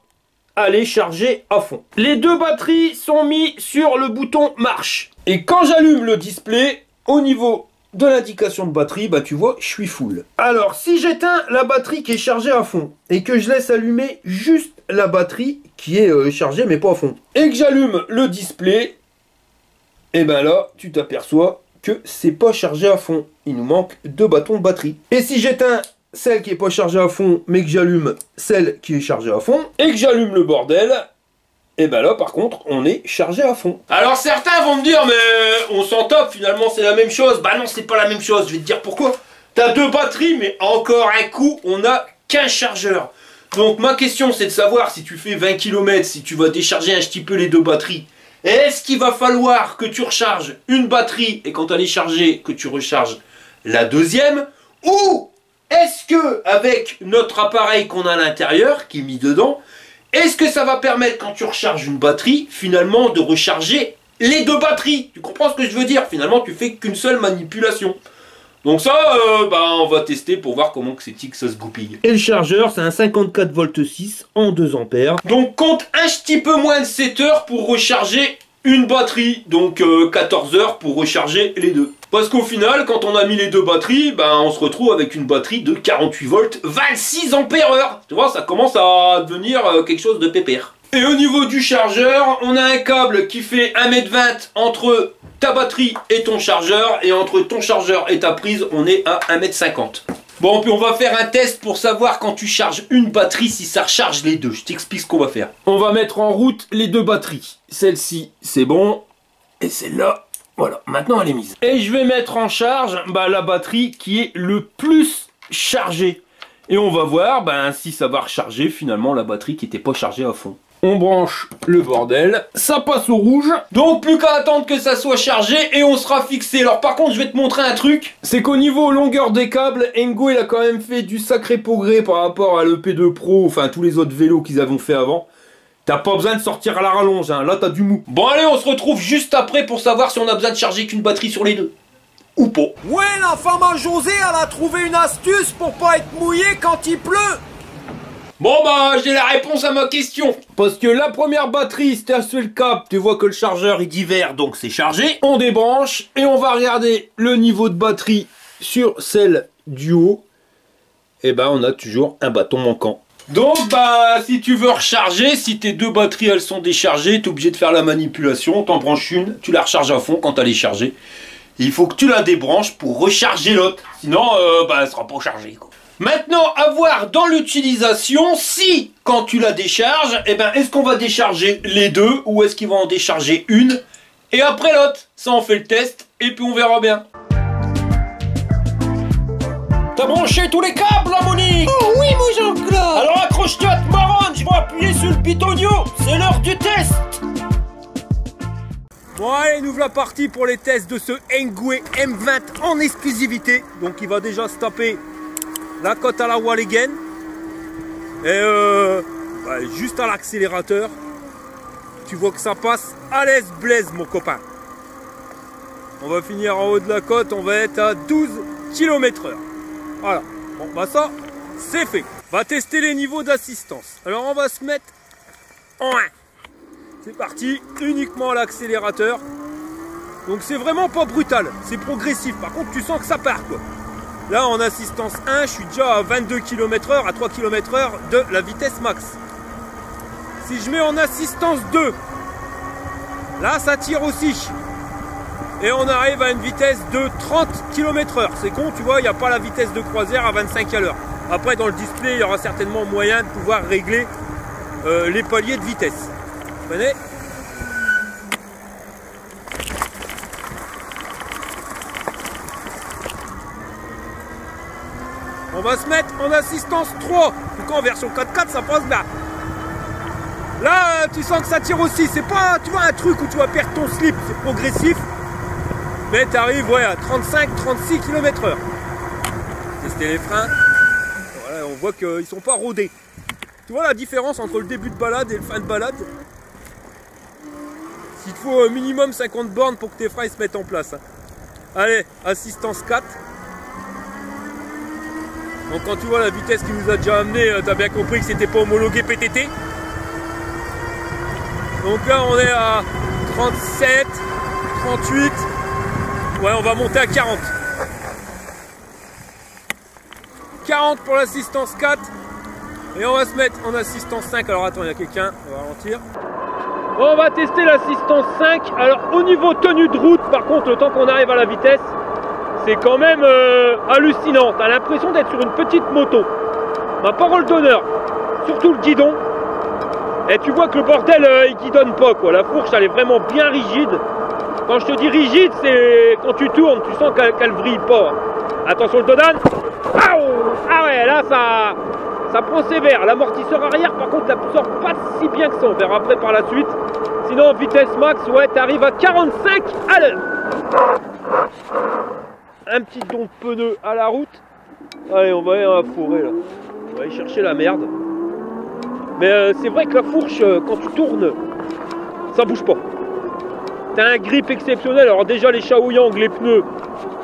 elle est chargée à fond. Les deux batteries sont mises sur le bouton marche. Et quand j'allume le display, au niveau de l'indication de batterie, bah tu vois, je suis full. Alors, si j'éteins la batterie qui est chargée à fond, et que je laisse allumer juste la batterie qui est chargée mais pas à fond, et que j'allume le display, et ben là, tu t'aperçois que c'est pas chargé à fond. Il nous manque deux bâtons de batterie. Et si j'éteins celle qui est pas chargée à fond, mais que j'allume celle qui est chargée à fond, et que j'allume le bordel, et ben là par contre on est chargé à fond. Alors certains vont me dire, mais on s'en tape, finalement c'est la même chose. Bah non, c'est pas la même chose, je vais te dire pourquoi. T'as deux batteries, mais encore un coup, on a qu'un chargeur. Donc ma question c'est de savoir, si tu fais 20 km, si tu vas décharger un petit peu les deux batteries, est-ce qu'il va falloir que tu recharges une batterie, et quand elle est chargée, que tu recharges la deuxième, ou est-ce que avec notre appareil qu'on a à l'intérieur, qui est mis dedans, est-ce que ça va permettre, quand tu recharges une batterie, finalement de recharger les deux batteries? Tu comprends ce que je veux dire? Finalement, tu fais qu'une seule manipulation. Donc ça, on va tester pour voir comment que ça se goupille. Et le chargeur, c'est un 54 volts 6 en 2 ampères. Donc compte un petit peu moins de 7 heures pour recharger une batterie. Donc 14 heures pour recharger les deux. Parce qu'au final, quand on a mis les deux batteries, on se retrouve avec une batterie de 48 volts, 26 ampères heure. Tu vois, ça commence à devenir quelque chose de pépère. Et au niveau du chargeur, on a un câble qui fait 1,20 m entre ta batterie et ton chargeur. Et entre ton chargeur et ta prise, on est à 1,50 m. Bon, puis on va faire un test pour savoir quand tu charges une batterie si ça recharge les deux. Je t'explique ce qu'on va faire. On va mettre en route les deux batteries. Celle-ci, c'est bon. Et celle-là, voilà, maintenant elle est mise. Et je vais mettre en charge la batterie qui est le plus chargée. Et on va voir si ça va recharger finalement la batterie qui n'était pas chargée à fond. On branche le bordel, ça passe au rouge. Donc plus qu'à attendre que ça soit chargé et on sera fixé. Alors par contre, je vais te montrer un truc. C'est qu'au niveau longueur des câbles, Engo il a quand même fait du sacré progrès par rapport à l'EP2 Pro, enfin tous les autres vélos qu'ils avaient fait avant. T'as pas besoin de sortir à la rallonge, hein. Là t'as du mou. Bon allez, on se retrouve juste après pour savoir si on a besoin de charger qu'une batterie sur les deux. Ou pas. Ouais, la femme à José, elle a trouvé une astuce pour pas être mouillée quand il pleut. Bon j'ai la réponse à ma question. Parce que la première batterie, si tu as le câble, tu vois que le chargeur est divers, donc c'est chargé. On débranche et on va regarder le niveau de batterie sur celle du haut, et ben on a toujours un bâton manquant. Donc bah si tu veux recharger, si tes deux batteries elles sont déchargées, tu es obligé de faire la manipulation, t'en branches une, tu la recharges à fond quand elle est chargée. Et il faut que tu la débranches pour recharger l'autre, sinon bah elle sera pas chargée quoi. Maintenant à voir dans l'utilisation, si quand tu la décharges, et ben est-ce qu'on va décharger les deux ou est-ce qu'il va en décharger une et après l'autre. Ça on fait le test et puis on verra bien. T'as branché tous les câbles là Monique? Oh oui mon Jean-Claude. Alors accroche-toi à te marronne, je vais appuyer sur le bitonio, c'est l'heure du test. Bon allez, nous voilà partis pour les tests de ce Engoué M20 en exclusivité. Donc il va déjà se taper la cote à la wall again. Et juste à l'accélérateur. Tu vois que ça passe à l'aise blaise mon copain. On va finir en haut de la cote, on va être à 12 km/h. Voilà, bon bah ça c'est fait. On va tester les niveaux d'assistance. Alors on va se mettre en 1. C'est parti, uniquement à l'accélérateur. Donc c'est vraiment pas brutal, c'est progressif. Par contre tu sens que ça part quoi. Là en assistance 1, je suis déjà à 22 km/h, à 3 km/h de la vitesse max. Si je mets en assistance 2, là ça tire aussi. Et on arrive à une vitesse de 30 km/h. C'est con, tu vois, il n'y a pas la vitesse de croisière à 25 à l'heure. Après, dans le display, il y aura certainement moyen de pouvoir régler les paliers de vitesse. Vous comprenez ? On va se mettre en assistance 3. En tout cas, en version 4x4, ça passe bien. Là, tu sens que ça tire aussi. C'est pas, tu vois, un truc où tu vas perdre ton slip. C'est progressif. Mais tu arrives ouais, à 35-36 km/h. Tester les freins. Voilà, on voit qu'ils ne sont pas rodés. Tu vois la différence entre le début de balade et le fin de balade? Il te faut minimum 50 bornes pour que tes freins se mettent en place. Allez, assistance 4. Donc quand tu vois la vitesse qui nous a déjà amené, tu as bien compris que c'était pas homologué PTT. Donc là on est à 37, 38. Ouais, on va monter à 40. 40 pour l'assistance 4. Et on va se mettre en assistance 5. Alors attends, il y a quelqu'un, on va ralentir. On va tester l'assistance 5. Alors au niveau tenue de route, par contre, le temps qu'on arrive à la vitesse, c'est quand même hallucinant. T'as l'impression d'être sur une petite moto. Ma parole d'honneur, surtout le guidon. Et tu vois que le bordel, il guidonne pas quoi. La fourche, elle est vraiment bien rigide. Quand je te dis rigide, c'est quand tu tournes, tu sens qu'elle vrille pas. Attention le dodan. Ah ouais, là ça prend sévère. L'amortisseur arrière, par contre, l'absorbe pas si bien que ça. On verra après par la suite. Sinon, vitesse max, ouais, t'arrives à 45 à l'heure. Un petit don de pneus à la route. Allez, on va aller dans la forêt là. On va aller chercher la merde. Mais c'est vrai que la fourche, quand tu tournes, ça bouge pas. T'as un grip exceptionnel. Alors déjà les Shaoyang, les pneus,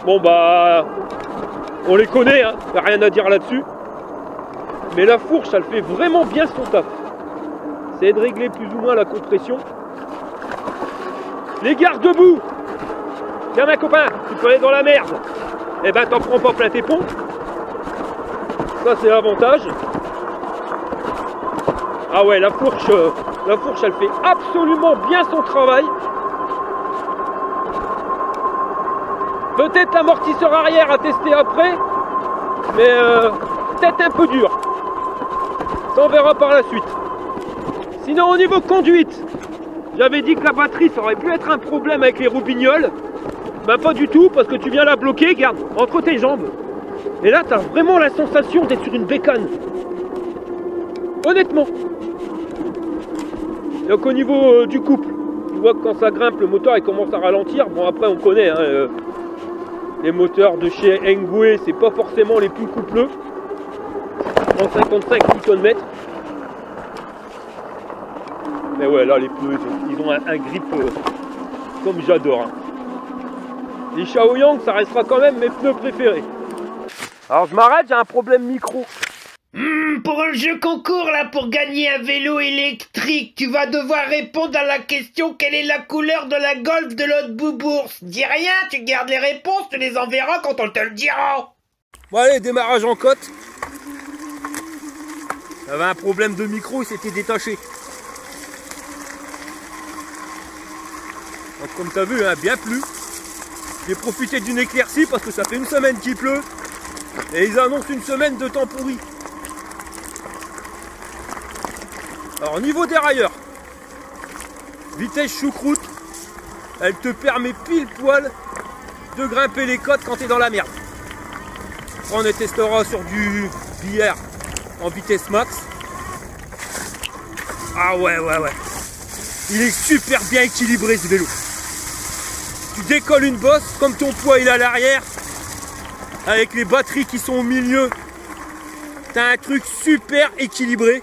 bon bah on les connaît, hein, y a rien à dire là-dessus. Mais la fourche, elle fait vraiment bien son taf. C'est de régler plus ou moins la compression. Les garde-boue. Tiens ma copain, tu peux aller dans la merde. Eh ben t'en prends pas plein tes pompes. Ça c'est l'avantage. Ah ouais, la fourche elle fait absolument bien son travail. Peut-être l'amortisseur arrière à tester après, mais peut-être un peu dur. Ça on verra par la suite. Sinon au niveau conduite, j'avais dit que la batterie ça aurait pu être un problème avec les roubignoles. Ben pas du tout, parce que tu viens la bloquer, regarde, entre tes jambes. Et là tu as vraiment la sensation d'être sur une bécane. Honnêtement. Donc au niveau du couple, tu vois que quand ça grimpe, le moteur il commence à ralentir. Bon après on connaît, hein, les moteurs de chez Engoué, c'est pas forcément les plus coupleux. En 55 Nm. Mais ouais, là les pneus, ils ont un grip comme j'adore. Hein. Les Shaoyang, ça restera quand même mes pneus préférés. Alors je m'arrête, j'ai un problème micro. Pour le jeu concours, là, pour gagner un vélo électrique, tu vas devoir répondre à la question quelle est la couleur de la Golf de l'autre Boubours. Dis rien, tu gardes les réponses, tu les enverras quand on te le dira. Bon allez, démarrage en côte. J'avais un problème de micro, il s'était détaché. Donc, comme tu as vu, hein, bien plu. J'ai profité d'une éclaircie parce que ça fait une semaine qu'il pleut. Et ils annoncent une semaine de temps pourri. Alors niveau dérailleur, vitesse choucroute, elle te permet pile poil de grimper les côtes quand tu es dans la merde. On les testera sur du billard en vitesse max. Ah ouais. Il est super bien équilibré ce vélo. Tu décolles une bosse, comme ton poids il est à l'arrière, avec les batteries qui sont au milieu, t'as un truc super équilibré.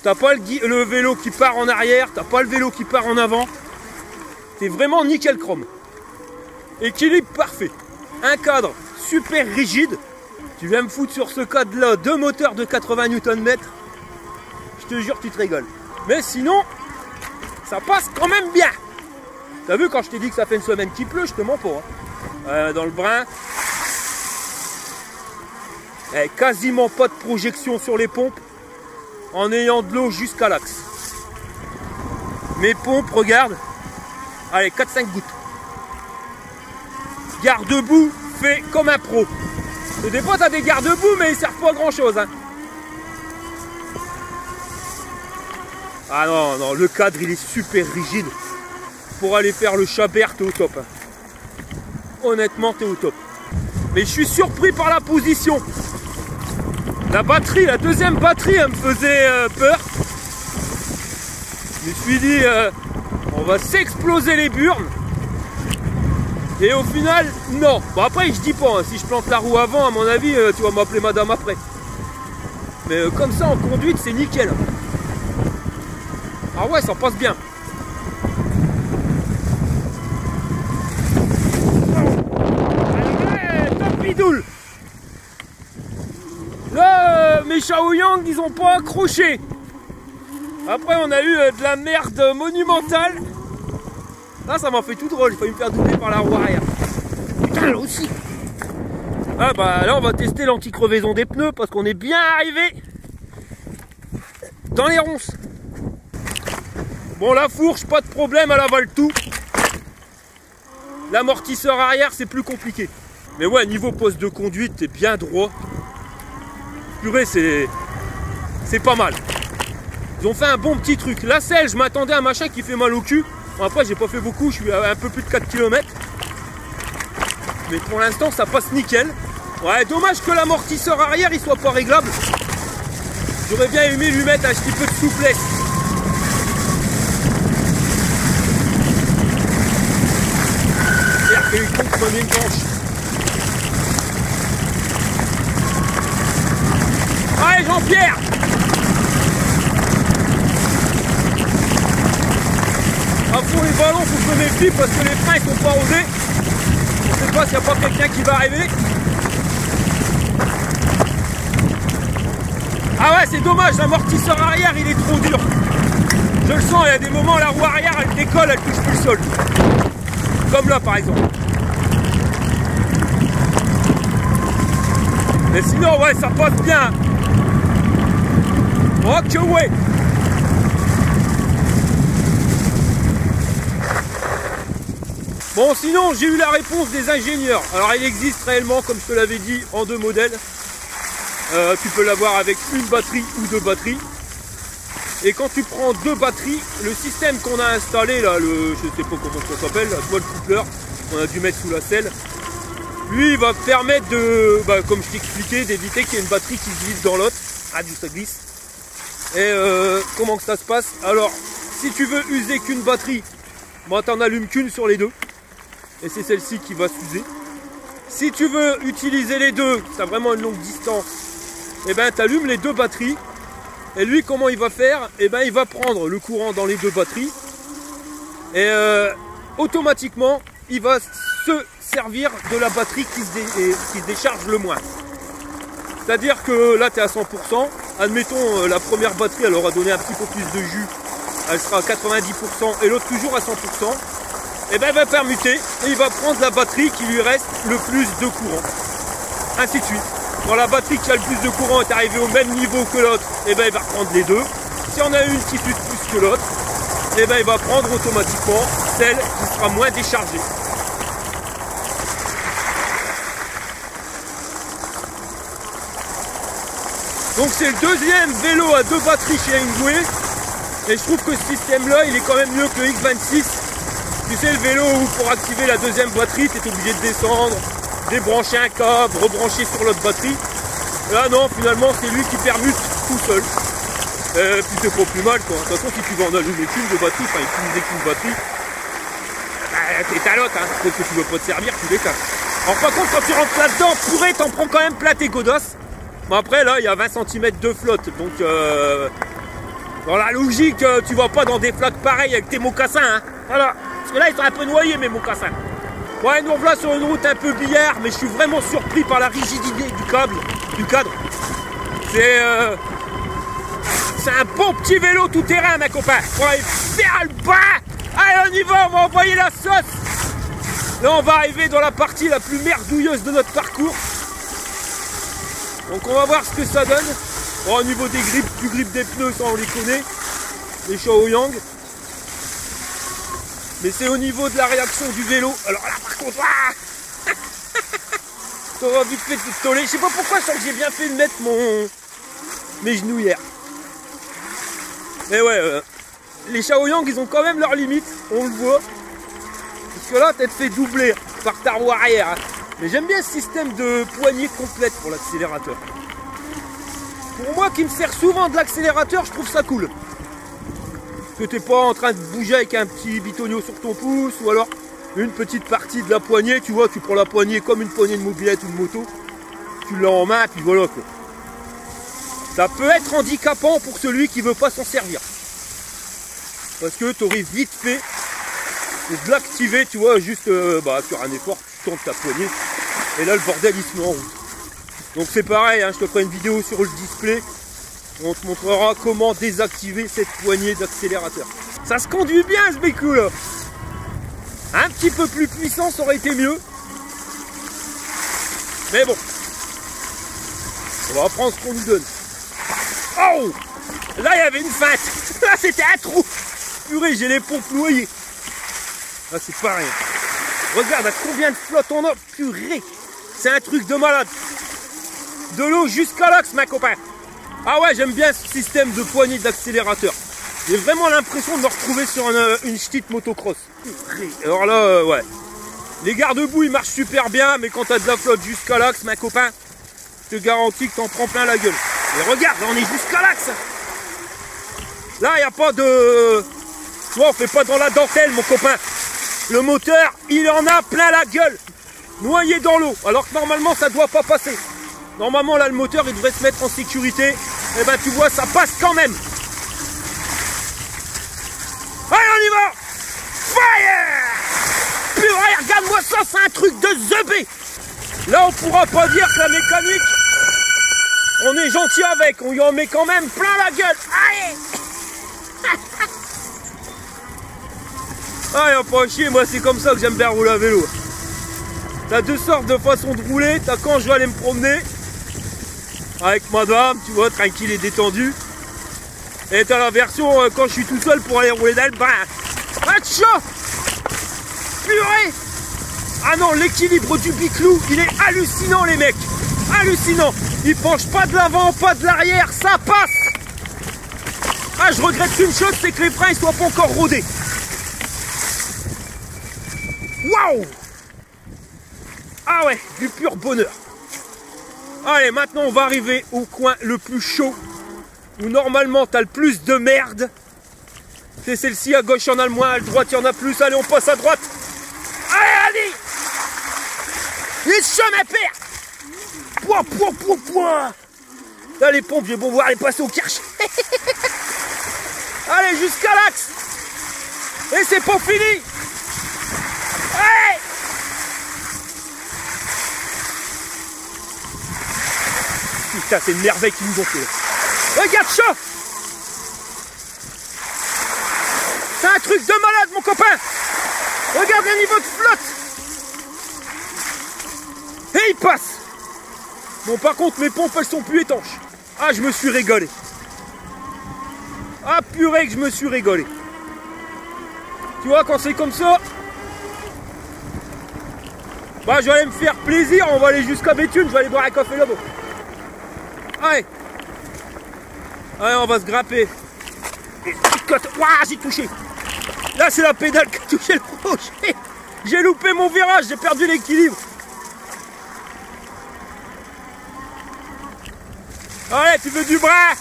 T'as pas le vélo qui part en arrière, t'as pas le vélo qui part en avant. C'est vraiment nickel chrome. Équilibre parfait. Un cadre super rigide. Tu viens me foutre sur ce cadre là 2 moteurs de 80 Nm. Je te jure tu te rigoles. Mais sinon, ça passe quand même bien. T'as vu quand je t'ai dit que ça fait une semaine qu'il pleut, je te mens pas. Hein. Dans le brin. Quasiment pas de projection sur les pompes. En ayant de l'eau jusqu'à l'axe. Mes pompes, regarde. Allez, 4-5 gouttes. Garde-boue fait comme un pro. Des fois t'as des garde-boue mais ils servent pas à grand chose. Hein. Ah non, le cadre il est super rigide. Pour aller faire le Chabert, t'es au top. Hein. Honnêtement, t'es au top. Mais je suis surpris par la position. La batterie, la deuxième batterie, elle me faisait peur. Je me suis dit, on va s'exploser les burnes. Et au final, non. Bon après, je dis pas, hein, si je plante la roue avant, à mon avis, tu vas m'appeler madame après. Mais comme ça, en conduite, c'est nickel. Ah ouais, ça passe bien. Allez, top bidoule. Là, mes Shaoyang, ils ont pas accroché. Après, on a eu de la merde monumentale. Là, ça m'a fait tout drôle. J'ai failli me faire doubler par la roue arrière. Putain, là aussi. Ah bah là, on va tester l'anti-crevaison des pneus parce qu'on est bien arrivé dans les ronces. Bon, la fourche, pas de problème, elle avale tout. L'amortisseur arrière, c'est plus compliqué. Mais ouais, niveau poste de conduite, t'es bien droit. Purée, c'est pas mal. Ils ont fait un bon petit truc. La selle, je m'attendais à un machin qui fait mal au cul. Bon, après, j'ai pas fait beaucoup, je suis à un peu plus de 4 km. Mais pour l'instant, ça passe nickel. Ouais, dommage que l'amortisseur arrière, il soit pas réglable. J'aurais bien aimé lui mettre un petit peu de souplesse. C'est-à-dire qu'il compte comme une branche. Allez, Jean-Pierre! À fond les ballons, faut se méfier parce que les freins ils sont pas rodés. On sait pas s'il n'y a pas quelqu'un qui va arriver. Ah ouais, c'est dommage, l'amortisseur arrière il est trop dur. Je le sens, il y a des moments la roue arrière elle décolle, elle touche plus le sol. Comme là par exemple. Mais sinon ouais, ça passe bien. Oh que ouais. Bon, sinon, j'ai eu la réponse des ingénieurs. Alors, il existe réellement, comme je te l'avais dit, en 2 modèles. Tu peux l'avoir avec une batterie ou 2 batteries. Et quand tu prends 2 batteries, le système qu'on a installé, là, je sais pas comment ça s'appelle, soit le coupleur, qu'on a dû mettre sous la selle, lui, il va permettre de, comme je t'expliquais, d'éviter qu'il y ait une batterie qui se glisse dans l'autre. Ah, ça glisse. Et comment que ça se passe? Alors, si tu veux user qu'une batterie, moi, t'en allumes qu'une sur les 2. Et c'est celle-ci qui va s'user. Si tu veux utiliser les 2, ça a vraiment une longue distance, et ben tu allumes les 2 batteries. Et lui, comment il va faire? Et ben il va prendre le courant dans les 2 batteries. Et automatiquement, il va se servir de la batterie qui se décharge le moins. C'est-à-dire que là tu es à 100%. Admettons la première batterie elle aura donné un petit peu plus de jus. Elle sera à 90% et l'autre toujours à 100%. Et ben il va permuter et il va prendre la batterie qui lui reste le plus de courant. Ainsi de suite. Quand la batterie qui a le plus de courant est arrivée au même niveau que l'autre, et ben il va reprendre les deux. Si on a une qui fuse plus que l'autre, et ben il va prendre automatiquement celle qui sera moins déchargée. Donc c'est le deuxième vélo à 2 batteries chez Hengway. Et je trouve que ce système-là, il est quand même mieux que le X26. Tu sais, le vélo où pour activer la deuxième batterie, tu es obligé de descendre, débrancher un câble, rebrancher sur l'autre batterie. Là non, finalement c'est lui qui permute tout seul. Puis c'est pas plus mal quoi. De toute façon si tu veux en allumer qu'une de batterie, enfin utiliser qu'une batterie, t'es à l'autre, hein. Sauf que tu veux pas te servir, tu l'éteins. Alors par contre quand tu rentres là-dedans, purée, t'en prends quand même plein tes godasses. Mais après là il y a 20 cm de flotte, donc dans la logique, tu vas pas dans des flaques pareilles avec tes mocassins, hein. Voilà. Parce que là ils sont un peu noyés mes mocassins. Ouais, nous revoilà sur une route un peu billard, mais je suis vraiment surpris par la rigidité du cadre. C'est un bon petit vélo tout terrain, ma copain. On va faire le bas. Allez, on y va, on va envoyer la sauce. Là, on va arriver dans la partie la plus merdouilleuse de notre parcours. Donc, on va voir ce que ça donne. Bon, au niveau des grippes, du grip des pneus, ça on les connaît. Les Shaoyang. Mais c'est au niveau de la réaction du vélo. Alors là, par contre, t'auras vite fait de te toller. Je sais pas pourquoi, je sens que j'ai bien fait de mettre mes genouillères. Mais ouais, les Shaoyang, ils ont quand même leurs limites, on le voit. Parce que là, t'es fait doubler par ta roue arrière. Mais j'aime bien ce système de poignée complète pour l'accélérateur. Pour moi, qui me sert souvent de l'accélérateur, je trouve ça cool. Que t'es pas en train de bouger avec un petit bitonio sur ton pouce, ou alors une petite partie de la poignée, tu vois, tu prends la poignée comme une poignée de mobilette ou de moto, tu l'as en main, puis voilà quoi. Ça peut être handicapant pour celui qui veut pas s'en servir. Parce que tu aurais vite fait de l'activer, tu vois, juste sur un effort, tu tournes ta poignée, et là le bordel il se met en route. Donc c'est pareil, hein, je te ferai une vidéo sur le display. On te montrera comment désactiver cette poignée d'accélérateur. Ça se conduit bien ce bécou là. Un petit peu plus puissant, ça aurait été mieux. Mais bon. On va prendre ce qu'on nous donne. Oh! Là il y avait une feinte. Là c'était un trou. Purée, j'ai les pompes noyées. Là c'est pas rien. Regarde à combien de flotte on a. Purée. C'est un truc de malade. De l'eau jusqu'à l'axe ma copain. Ah ouais, j'aime bien ce système de poignée d'accélérateur. J'ai vraiment l'impression de me retrouver sur une petite motocross. Alors là, ouais. Les garde-boue, ils marchent super bien, mais quand t'as de la flotte jusqu'à l'axe, ma copain, je te garantis que t'en prends plein la gueule. Et regarde, on est jusqu'à l'axe. Là, il n'y a pas de... Tu vois, on fait pas dans la dentelle, mon copain. Le moteur, il en a plein la gueule. Noyé dans l'eau, alors que normalement, ça doit pas passer. Normalement là le moteur il devrait se mettre en sécurité. Et ben tu vois ça passe quand même. Allez on y va. Fire. Purée regarde-moi ça, c'est un truc de zeubé. Là on pourra pas dire que la mécanique, on est gentil avec, on y en met quand même plein la gueule. Allez. Ah y'a pas à chier, moi c'est comme ça que j'aime bien rouler à vélo. T'as deux sortes de façons de rouler, t'as quand je vais aller me promener avec madame, tu vois, tranquille et détendu. Et t'as la version quand je suis tout seul pour aller rouler dans le bain. Atcha! Purée! Ah non, l'équilibre du biclou, il est hallucinant les mecs. Hallucinant. Il penche pas de l'avant, pas de l'arrière, ça passe. Ah, je regrette qu'une chose, c'est que les freins ils soient pas encore rodés. Waouh! Ah ouais, du pur bonheur. Allez, maintenant on va arriver au coin le plus chaud, où normalement t'as le plus de merde. C'est celle-ci, à gauche il y en a le moins, à droite il y en a plus. Allez, on passe à droite. Allez, allez. Il se chame à père. Pouah. Là les pompes, j'ai beau voir les passer au kirsch. Allez, jusqu'à l'axe. Et c'est pas fini. Allez. putain, c'est une merveille qu'ils nous ont fait. Regarde ça! C'est un truc de malade, mon copain! Regarde le niveau de flotte! Et il passe! Bon, par contre, mes pompes, elles sont plus étanches. Ah, je me suis régalé. Ah, purée, que je me suis régalé. Tu vois, quand c'est comme ça, bah, je vais aller me faire plaisir. On va aller jusqu'à Béthune. Je vais aller boire un café là-bas. Allez. Allez, on va se grimper. Ouah, j'ai touché. Là, c'est la pédale qui a touché le rocher. J'ai loupé mon virage. J'ai perdu l'équilibre. Allez, tu veux du bras?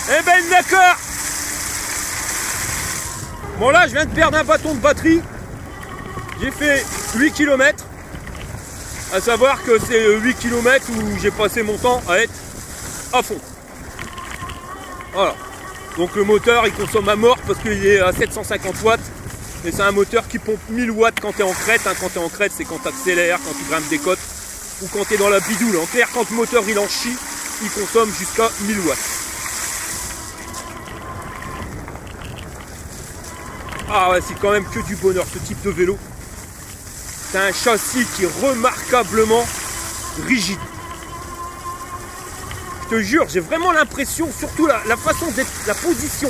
Eh ben, d'accord. Bon, là, je viens de perdre un bâton de batterie. J'ai fait 8 km. À savoir que c'est 8 km où j'ai passé mon temps à être à fond. Voilà. Donc le moteur, il consomme à mort parce qu'il est à 750 watts. Et c'est un moteur qui pompe 1000 watts quand tu es en crête. Quand tu es en crête, c'est quand tu accélères, quand tu grimpes des côtes ou quand tu es dans la bidoule. En clair, quand le moteur il en chie, il consomme jusqu'à 1000 watts. Ah ouais, c'est quand même que du bonheur ce type de vélo. C'est un châssis qui est remarquablement rigide. Je te jure, j'ai vraiment l'impression, surtout la façon d'être, la position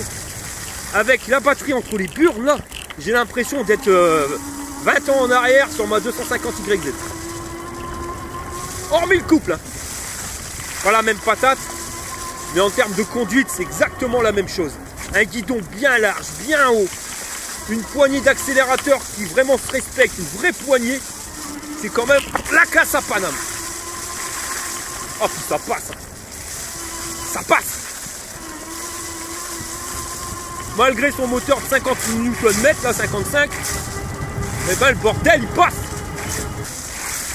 avec la batterie entre les burnes là, j'ai l'impression d'être 20 ans en arrière sur ma 250 YZ. Hormis le couple, hein. Pas la même patate, mais en termes de conduite, c'est exactement la même chose. Un guidon bien large, bien haut, une poignée d'accélérateur qui vraiment se respecte, une vraie poignée, c'est quand même la casse à Paname. Oh, puis ça passe. Ça passe. Malgré son moteur de 50 Nm, là 55, et ben le bordel il passe.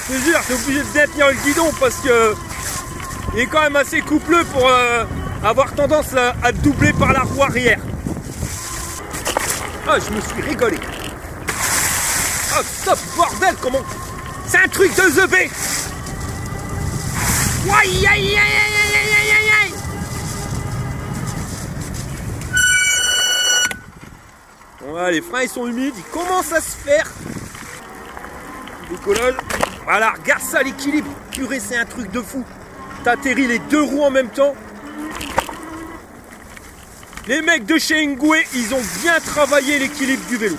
Je te jure, t'es obligé de bien tenir le guidon parce que il est quand même assez coupleux pour avoir tendance à doubler par la roue arrière. Ah, je me suis rigolé. Ah, stop, bordel, comment? C'est un truc de The B. Aïe, aïe, aïe, aïe, aïe, aïe, aïe, aïe. Bon, là, les freins, ils sont humides, ils commencent à se faire. Décollage. Voilà, regarde ça, l'équilibre. Purée, c'est un truc de fou. T'atterris les deux roues en même temps. Les mecs de chez Ingwe, ils ont bien travaillé l'équilibre du vélo.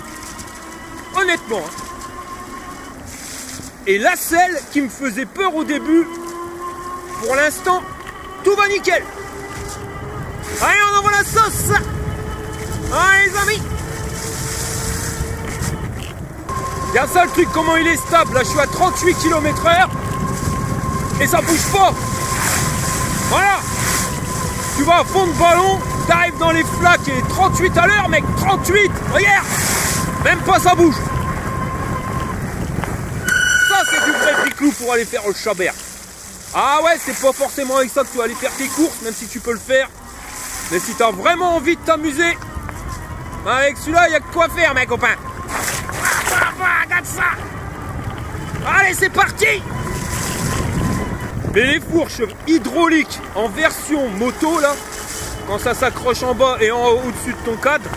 Honnêtement. Hein. Et la selle qui me faisait peur au début, pour l'instant, tout va nickel. Allez, on envoie la sauce. Allez, les amis. Regarde ça, le truc, comment il est stable. Là, je suis à 38 km/h. Et ça bouge pas. Voilà. Tu vas à fond de ballon. T'arrives dans les flaques et 38 à l'heure, mec, 38, regarde. Même pas ça bouge. Ça, c'est du vrai Biclou pour aller faire le Chabert. Ah ouais, c'est pas forcément avec ça que tu vas aller faire tes courses, même si tu peux le faire. Mais si t'as vraiment envie de t'amuser, avec celui-là, il y a de quoi faire, mes copains. Regarde ça. Allez, c'est parti. Mais les fourches hydrauliques en version moto, là, quand ça s'accroche en bas et en haut au-dessus de ton cadre,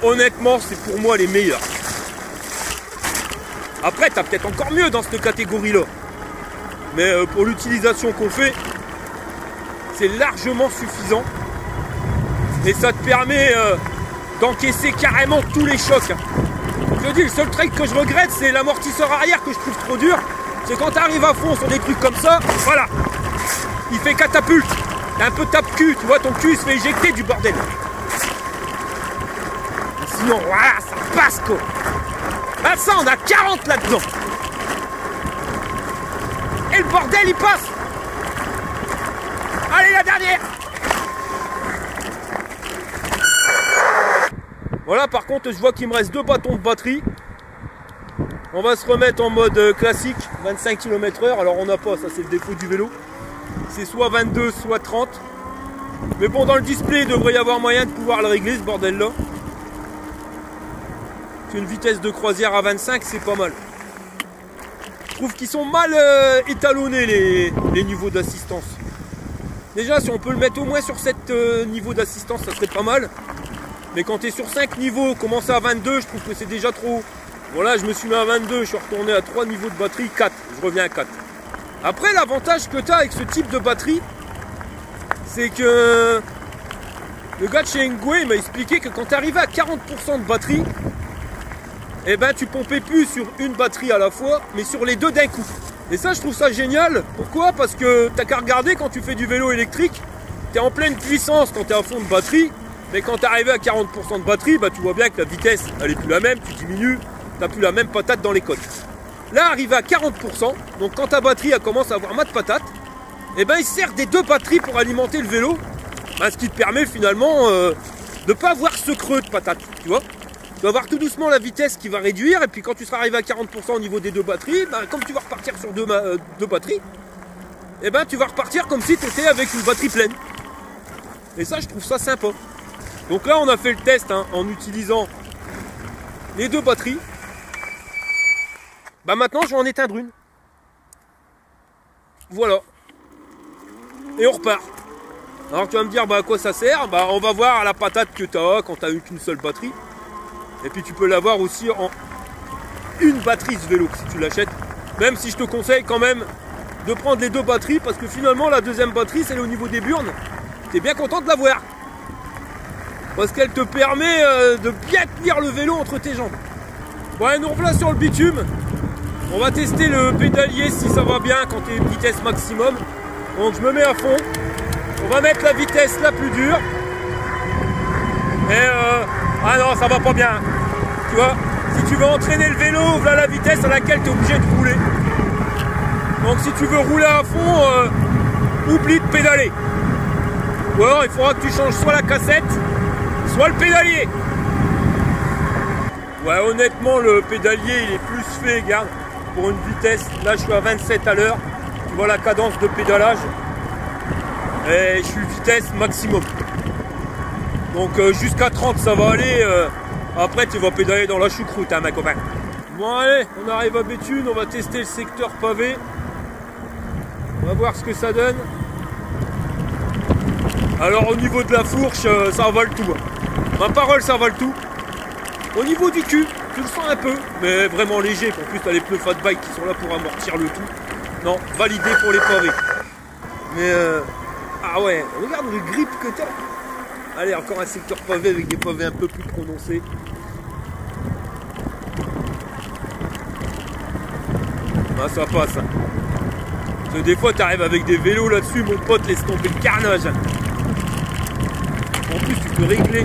honnêtement, c'est pour moi les meilleurs. Après, tu as peut-être encore mieux dans cette catégorie-là. Mais pour l'utilisation qu'on fait, c'est largement suffisant. Et ça te permet d'encaisser carrément tous les chocs. Je te dis, le seul truc que je regrette, c'est l'amortisseur arrière que je trouve trop dur. C'est quand tu arrives à fond sur des trucs comme ça, voilà, il fait catapulte. T'as un peu tape-cul, tu vois, ton cul il se fait éjecter du bordel. Sinon, voilà, ça passe quoi. Là, ça, on a 40 là-dedans. Et le bordel, il passe. Allez, la dernière. Voilà, par contre, je vois qu'il me reste 2 bâtons de batterie. On va se remettre en mode classique, 25 km/h. Alors, on n'a pas, ça c'est le défaut du vélo. C'est soit 22, soit 30. Mais bon, dans le display, il devrait y avoir moyen de pouvoir le régler, ce bordel-là. Une vitesse de croisière à 25, c'est pas mal. trouve qu'ils sont mal étalonnés les niveaux d'assistance. Déjà, si on peut le mettre au moins sur 7 niveaux d'assistance, ça serait pas mal. Mais quand tu es sur 5 niveaux, commencer à 22, je trouve que c'est déjà trop. Voilà, je me suis mis à 22, je suis retourné à 3 niveaux de batterie, 4. Je reviens à 4. Après, l'avantage que tu as avec ce type de batterie, c'est que le gars de chez Ngwe m'a expliqué que quand tu arrivais à 40% de batterie, eh ben, tu pompais plus sur une batterie à la fois, mais sur les deux d'un coup. Et ça, je trouve ça génial. Pourquoi? Parce que t'as qu'à regarder quand tu fais du vélo électrique, tu es en pleine puissance quand tu es à fond de batterie, mais quand tu arrives à 40% de batterie, bah, tu vois bien que la vitesse, elle est plus la même, tu diminues, tu n'as plus la même patate dans les côtes. Là, arrivé à 40%, donc quand ta batterie elle commence à avoir mat de patate, eh ben, il sert des deux batteries pour alimenter le vélo, bah, ce qui te permet finalement de ne pas avoir ce creux de patate, tu vois. Tu vas voir tout doucement la vitesse qui va réduire, et puis quand tu seras arrivé à 40% au niveau des deux batteries, bah, comme tu vas repartir sur deux batteries, eh ben, tu vas repartir comme si tu étais avec une batterie pleine. Et ça, je trouve ça sympa. Donc là, on a fait le test hein, en utilisant les deux batteries. Bah maintenant, je vais en éteindre une. Voilà. Et on repart. Alors tu vas me dire, bah à quoi ça sert? Bah on va voir la patate que tu as quand tu n'as eu qu'une seule batterie. Et puis tu peux l'avoir aussi en une batterie ce vélo si tu l'achètes. Même si je te conseille quand même de prendre les deux batteries, parce que finalement la deuxième batterie, c'est au niveau des burnes. Tu es bien content de l'avoir. Parce qu'elle te permet de bien tenir le vélo entre tes jambes. Bon, allez, nous revoilà sur le bitume. On va tester le pédalier si ça va bien quand tu es vitesse maximum. Donc je me mets à fond. On va mettre la vitesse la plus dure. Et ah non, ça va pas bien. Tu vois, si tu veux entraîner le vélo, voilà la vitesse à laquelle tu es obligé de rouler. Donc si tu veux rouler à fond, oublie de pédaler. Ou alors il faudra que tu changes soit la cassette, soit le pédalier. Ouais, honnêtement, le pédalier, il est plus fait, regarde, pour une vitesse. Là, je suis à 27 à l'heure. Tu vois la cadence de pédalage. Et je suis vitesse maximum. Donc jusqu'à 30, ça va aller. Après, tu vas pédaler dans la choucroute, hein, ma copain. Bon, allez, on arrive à Béthune. On va tester le secteur pavé. On va voir ce que ça donne. Alors, au niveau de la fourche, ça vole tout. Ma parole, ça vole tout. Au niveau du cul, tu le sens un peu, mais vraiment léger. En plus, tu as les pneus fat bike qui sont là pour amortir le tout. Non, validé pour les pavés. Mais, ah ouais, regarde le grip que tu as. Allez, encore un secteur pavé avec des pavés un peu plus prononcés. Ah, ça passe. Parce que des fois, tu arrives avec des vélos là-dessus, mon pote, laisse tomber le carnage. En plus, tu peux régler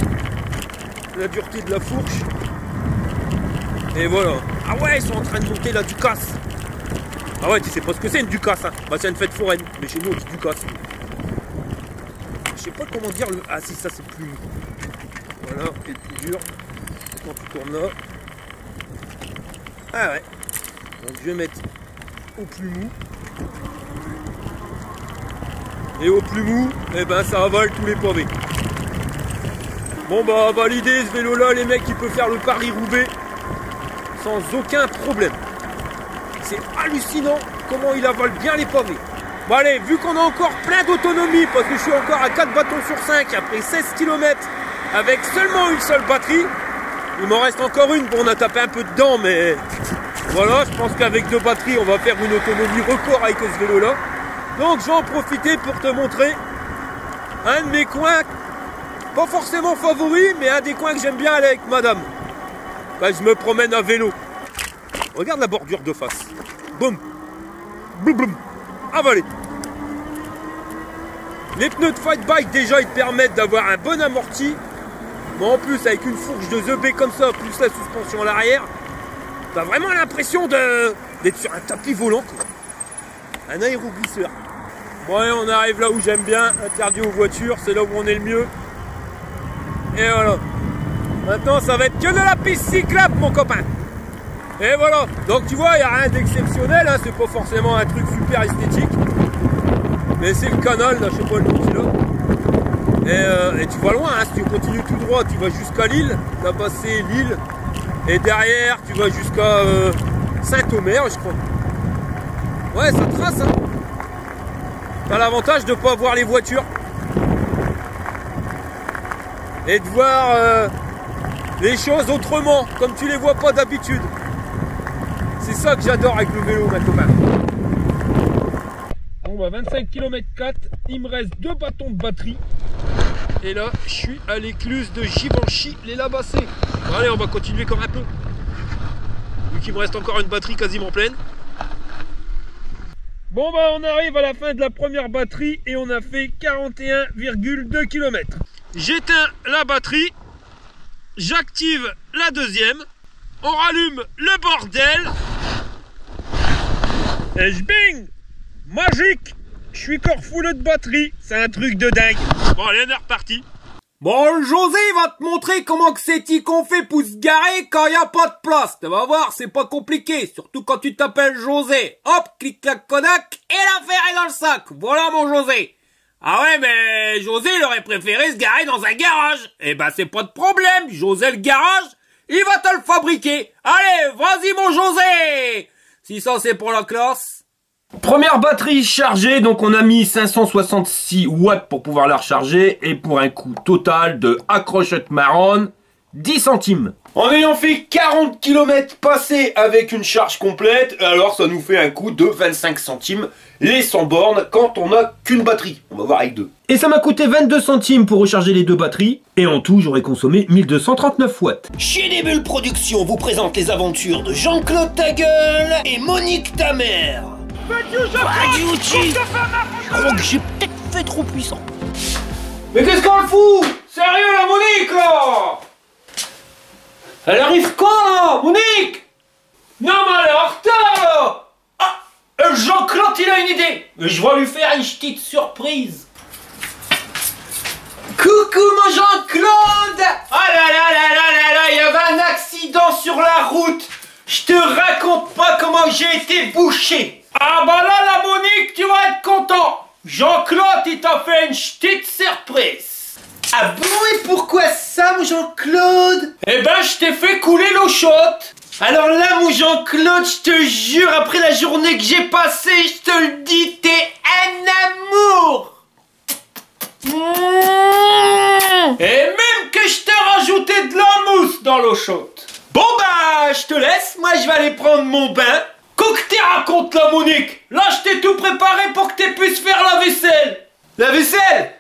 la dureté de la fourche. Et voilà. Ah ouais, ils sont en train de monter la Ducasse. Ah ouais, tu sais pas ce que c'est une Ducasse. Hein. Bah, c'est une fête foraine. Mais chez nous, on dit Ducasse. Je sais pas comment dire le... Ah si, ça c'est plus mou. Voilà, qui est plus dur. Quand tu tournes là. Ah ouais. Donc je vais mettre au plus mou. Et au plus mou, eh ben ça avale tous les pavés. Bon bah validé ce vélo là, les mecs, il peut faire le Paris-Roubaix sans aucun problème. C'est hallucinant comment il avale bien les pavés. Bon allez, vu qu'on a encore plein d'autonomie, parce que je suis encore à 4 bâtons sur 5 après 16 km avec seulement une seule batterie, il m'en reste encore une. Bon, on a tapé un peu dedans, mais voilà, je pense qu'avec 2 batteries on va faire une autonomie record avec ce vélo là. Donc je vais en profiter pour te montrer un de mes coins, pas forcément favori, mais un des coins que j'aime bien aller avec madame. Bah, je me promène à vélo. Regarde la bordure de face. Boum. Boum boum. Avalé. Les pneus de fight bike déjà ils te permettent d'avoir un bon amorti. Mais en plus avec une fourche de ZB comme ça, plus la suspension à l'arrière, t'as vraiment l'impression d'être sur un tapis volant, quoi. Un aéroglisseur. Bon allez, on arrive là où j'aime bien, interdit aux voitures, c'est là où on est le mieux. Et voilà. Maintenant ça va être que de la piste cyclable mon copain. Et voilà, donc tu vois, il n'y a rien d'exceptionnel, hein. C'est pas forcément un truc super esthétique. Mais c'est le canal, là, je sais pas le nom qu'il a. Et tu vas loin, hein. Si tu continues tout droit, tu vas jusqu'à Lille. Là-bas c'est Lille. Et derrière, tu vas jusqu'à Saint-Omer, je crois. Ouais, ça trace, hein. T'as l'avantage de pas voir les voitures. Et de voir les choses autrement, comme tu les vois pas d'habitude. C'est ça que j'adore avec le vélo, ma copain. Bon bah 25 km 4, il me reste 2 bâtons de batterie. Et là, je suis à l'écluse de Givenchy, les Labassés. Bon, allez, on va continuer comme un peu. Vu qu'il me reste encore une batterie quasiment pleine. Bon bah on arrive à la fin de la première batterie et on a fait 41,2 km. J'éteins la batterie, j'active la deuxième, on rallume le bordel et bing, magique, je suis corfouleux de batterie, c'est un truc de dingue. Bon allez, on est reparti. Bon, José va te montrer comment que c'est qu'on fait pour se garer quand y a pas de place. Tu vas voir, c'est pas compliqué, surtout quand tu t'appelles José. Hop, clic-clac, Kodak, et l'affaire est dans le sac. Voilà mon José. Ah ouais, mais José, il aurait préféré se garer dans un garage. Eh ben, c'est pas de problème, José le garage, il va te le fabriquer. Allez, vas-y mon José. Si ça c'est pour la classe. Première batterie chargée, donc on a mis 566 watts pour pouvoir la recharger et pour un coût total de accrochette marron 10 centimes. En ayant fait 40 km passés avec une charge complète, alors ça nous fait un coût de 25 centimes les 100 bornes quand on n'a qu'une batterie. On va voir avec deux. Et ça m'a coûté 22 centimes pour recharger les deux batteries et en tout j'aurais consommé 1239 watts. Chez des Bulles Productions vous présente les aventures de Jean-Claude Tagueule et Monique Tamer. Je crois que j'ai peut-être fait trop puissant. Mais qu'est-ce qu'on le fout? Sérieux la Monique là? Elle arrive quand là, Monique? Non mais elle est en retard là. Ah, Jean-Claude il a une idée. Je vais lui faire une petite surprise. Coucou mon Jean-Claude. Ah là là là là là là, il y avait un accident sur la route. Je te raconte pas comment j'ai été bouché. Ah bah là la Monique, tu vas être content. Jean-Claude il t'a fait une petite surprise. Ah bon, et pourquoi ça mon Jean-Claude? Eh ben je t'ai fait couler l'eau chaude. Alors là mon Jean-Claude, je te jure, après la journée que j'ai passée, je te le dis, t'es un amour. Et même que je t'ai rajouté de la mousse dans l'eau chaude. Bon bah je te laisse, moi je vais aller prendre mon bain. Qu'est-ce que tu racontes la Monique? Là je t'ai tout préparé pour que tu puisses faire la vaisselle. La vaisselle?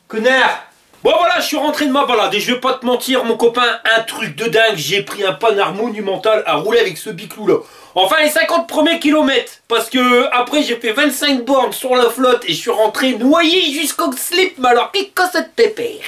Connard. Bon voilà, je suis rentré de ma balade et je vais pas te mentir mon copain, un truc de dingue, j'ai pris un panard monumental à rouler avec ce biclou là. Enfin les 50 premiers kilomètres, parce que après j'ai fait 25 bornes sur la flotte et je suis rentré noyé jusqu'au slip, mais alors qu'est-ce que ça te pépère?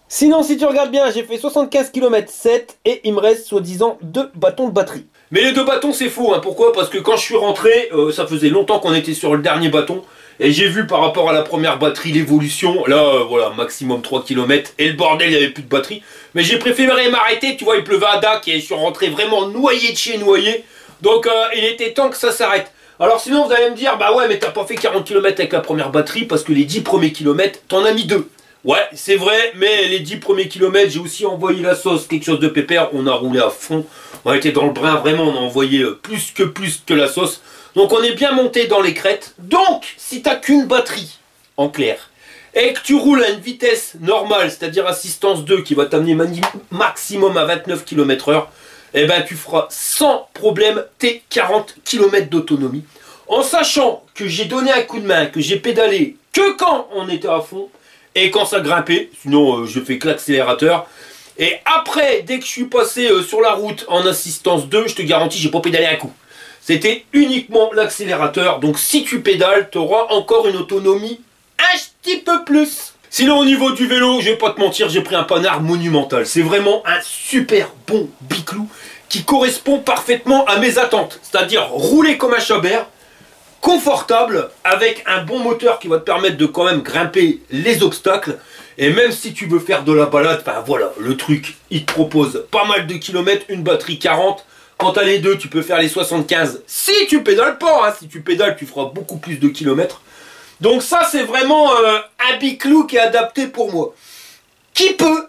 Sinon si tu regardes bien, j'ai fait 75 km 7 et il me reste soi-disant 2 bâtons de batterie. Mais les 2 bâtons c'est faux, hein. Pourquoi? Parce que quand je suis rentré, ça faisait longtemps qu'on était sur le dernier bâton. Et j'ai vu par rapport à la première batterie l'évolution. Là, voilà, maximum 3 km. Et le bordel, il n'y avait plus de batterie. Mais j'ai préféré m'arrêter. Tu vois, il pleuvait à Dac et je suis rentré vraiment noyé de chez noyé. Donc, il était temps que ça s'arrête. Alors sinon, vous allez me dire, bah ouais, mais t'as pas fait 40 km avec la première batterie parce que les 10 premiers kilomètres, t'en as mis 2. Ouais, c'est vrai, mais les 10 premiers kilomètres, j'ai aussi envoyé la sauce, quelque chose de pépère. On a roulé à fond. On était dans le brin, vraiment, on a envoyé plus que la sauce. Donc on est bien monté dans les crêtes. Donc, si t'as qu'une batterie, en clair, et que tu roules à une vitesse normale, c'est-à-dire assistance 2, qui va t'amener maximum à 29 km/h, eh ben tu feras sans problème tes 40 km d'autonomie. En sachant que j'ai donné un coup de main, que j'ai pédalé que quand on était à fond, et quand ça grimpait, sinon je fais que l'accélérateur. Et après, dès que je suis passé sur la route en assistance 2, je te garantis, j'ai pas pédalé un coup. C'était uniquement l'accélérateur, donc si tu pédales, tu auras encore une autonomie un petit peu plus. Sinon au niveau du vélo, je vais pas te mentir, j'ai pris un panard monumental. C'est vraiment un super bon biclou qui correspond parfaitement à mes attentes. C'est-à-dire rouler comme un chabert, confortable, avec un bon moteur qui va te permettre de quand même grimper les obstacles. Et même si tu veux faire de la balade, enfin voilà, le truc, il te propose pas mal de kilomètres, une batterie 40. Quand t'as les deux, tu peux faire les 75 si tu pédales pas, hein. Si tu pédales, tu feras beaucoup plus de kilomètres. Donc ça, c'est vraiment un biclou qui est adapté pour moi. Qui peut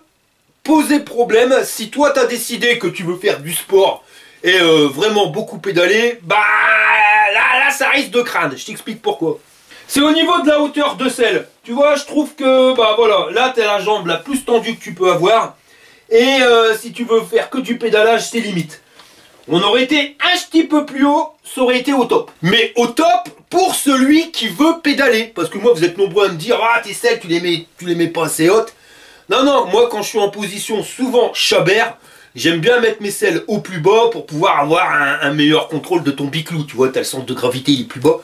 poser problème si toi, t'as décidé que tu veux faire du sport et vraiment beaucoup pédaler, bah là ça risque de crâne. Je t'explique pourquoi. C'est au niveau de la hauteur de selle. Tu vois, je trouve que, bah voilà, là, t'as la jambe la plus tendue que tu peux avoir. Et si tu veux faire que du pédalage, c'est limite. On aurait été un petit peu plus haut, ça aurait été au top. Mais au top pour celui qui veut pédaler. Parce que moi, vous êtes nombreux à me dire, ah, tes selles, tu les mets pas assez hautes. Non, non, moi, quand je suis en position souvent chabert, j'aime bien mettre mes selles au plus bas pour pouvoir avoir un meilleur contrôle de ton biclou. Tu vois, t'as le centre de gravité, il est plus bas.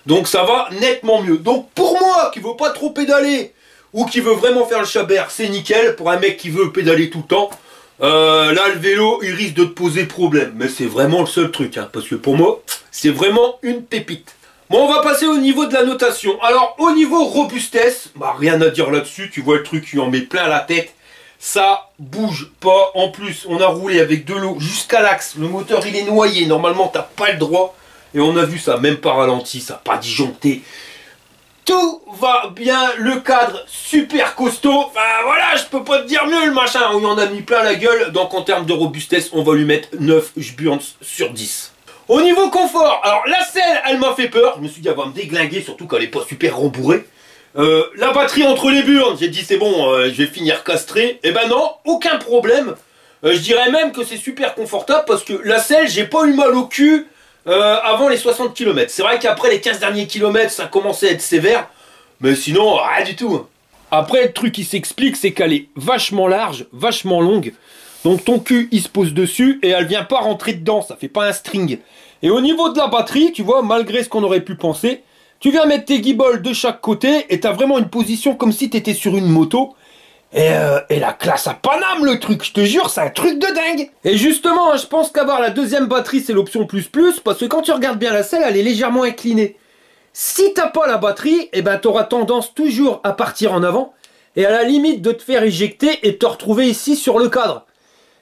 Donc ça va nettement mieux. Donc pour moi, qui veut pas trop pédaler, ou qui veut vraiment faire le chabert, c'est nickel. Pour un mec qui veut pédaler tout le temps, là, le vélo, il risque de te poser problème. Mais c'est vraiment le seul truc, hein, parce que pour moi, c'est vraiment une pépite. Bon, on va passer au niveau de la notation. Alors, au niveau robustesse, bah, rien à dire là-dessus. Tu vois le truc, tu en mets plein la tête. Ça bouge pas. En plus, on a roulé avec de l'eau jusqu'à l'axe. Le moteur, il est noyé. Normalement, t'as pas le droit. Et on a vu ça, même pas ralenti, ça n'a pas disjoncté. Tout va bien, le cadre super costaud. Enfin voilà, je peux pas te dire mieux le machin. On en a mis plein la gueule. Donc en termes de robustesse, on va lui mettre 9 Jburns sur 10. Au niveau confort, alors la selle, elle m'a fait peur. Je me suis dit, elle va me déglinguer, surtout qu'elle n'est pas super rembourrée. La batterie entre les burnes, j'ai dit c'est bon, je vais finir castré. Eh ben non, aucun problème. Je dirais même que c'est super confortable parce que la selle, j'ai pas eu mal au cul. Avant les 60 km. C'est vrai qu'après les 15 derniers kilomètres, ça commençait à être sévère. Mais sinon, rien du tout. Après, le truc qui s'explique, c'est qu'elle est vachement large, vachement longue. Donc ton cul, il se pose dessus et elle vient pas rentrer dedans. Ça fait pas un string. Et au niveau de la batterie, tu vois, malgré ce qu'on aurait pu penser, tu viens mettre tes guibolles de chaque côté et t'as vraiment une position comme si t'étais sur une moto. Et la classe à Paname, le truc, je te jure, c'est un truc de dingue. Et justement, je pense qu'avoir la deuxième batterie, c'est l'option plus, parce que quand tu regardes bien la selle, elle est légèrement inclinée. Si t'as pas la batterie, eh ben t'auras tendance toujours à partir en avant, et à la limite de te faire éjecter et te retrouver ici sur le cadre.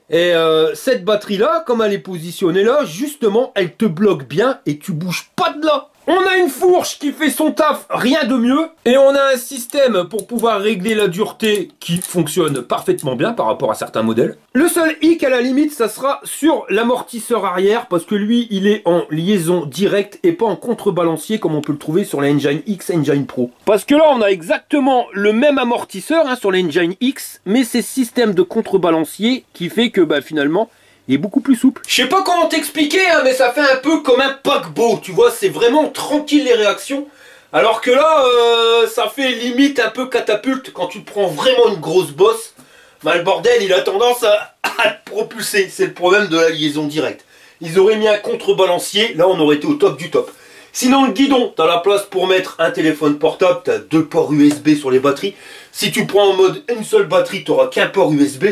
Et cette batterie-là, comme elle est positionnée là, justement, elle te bloque bien et tu bouges pas de là. On a une fourche qui fait son taf, rien de mieux. Et on a un système pour pouvoir régler la dureté qui fonctionne parfaitement bien par rapport à certains modèles. Le seul hic à la limite, ça sera sur l'amortisseur arrière parce que lui, il est en liaison directe et pas en contrebalancier comme on peut le trouver sur la Engine X Engine Pro. Parce que là, on a exactement le même amortisseur hein, sur la Engine X, mais c'est ce système de contrebalancier qui fait que bah, finalement, il est beaucoup plus souple. Je sais pas comment t'expliquer, hein, mais ça fait un peu comme un paquebot, tu vois, c'est vraiment tranquille les réactions. Alors que là, ça fait limite un peu catapulte quand tu prends vraiment une grosse bosse. Bah, le bordel, il a tendance à te propulser, c'est le problème de la liaison directe. Ils auraient mis un contrebalancier, là on aurait été au top du top. Sinon le guidon, tu as la place pour mettre un téléphone portable, tu as 2 ports USB sur les batteries. Si tu prends en mode une seule batterie, tu n'auras qu'un port USB.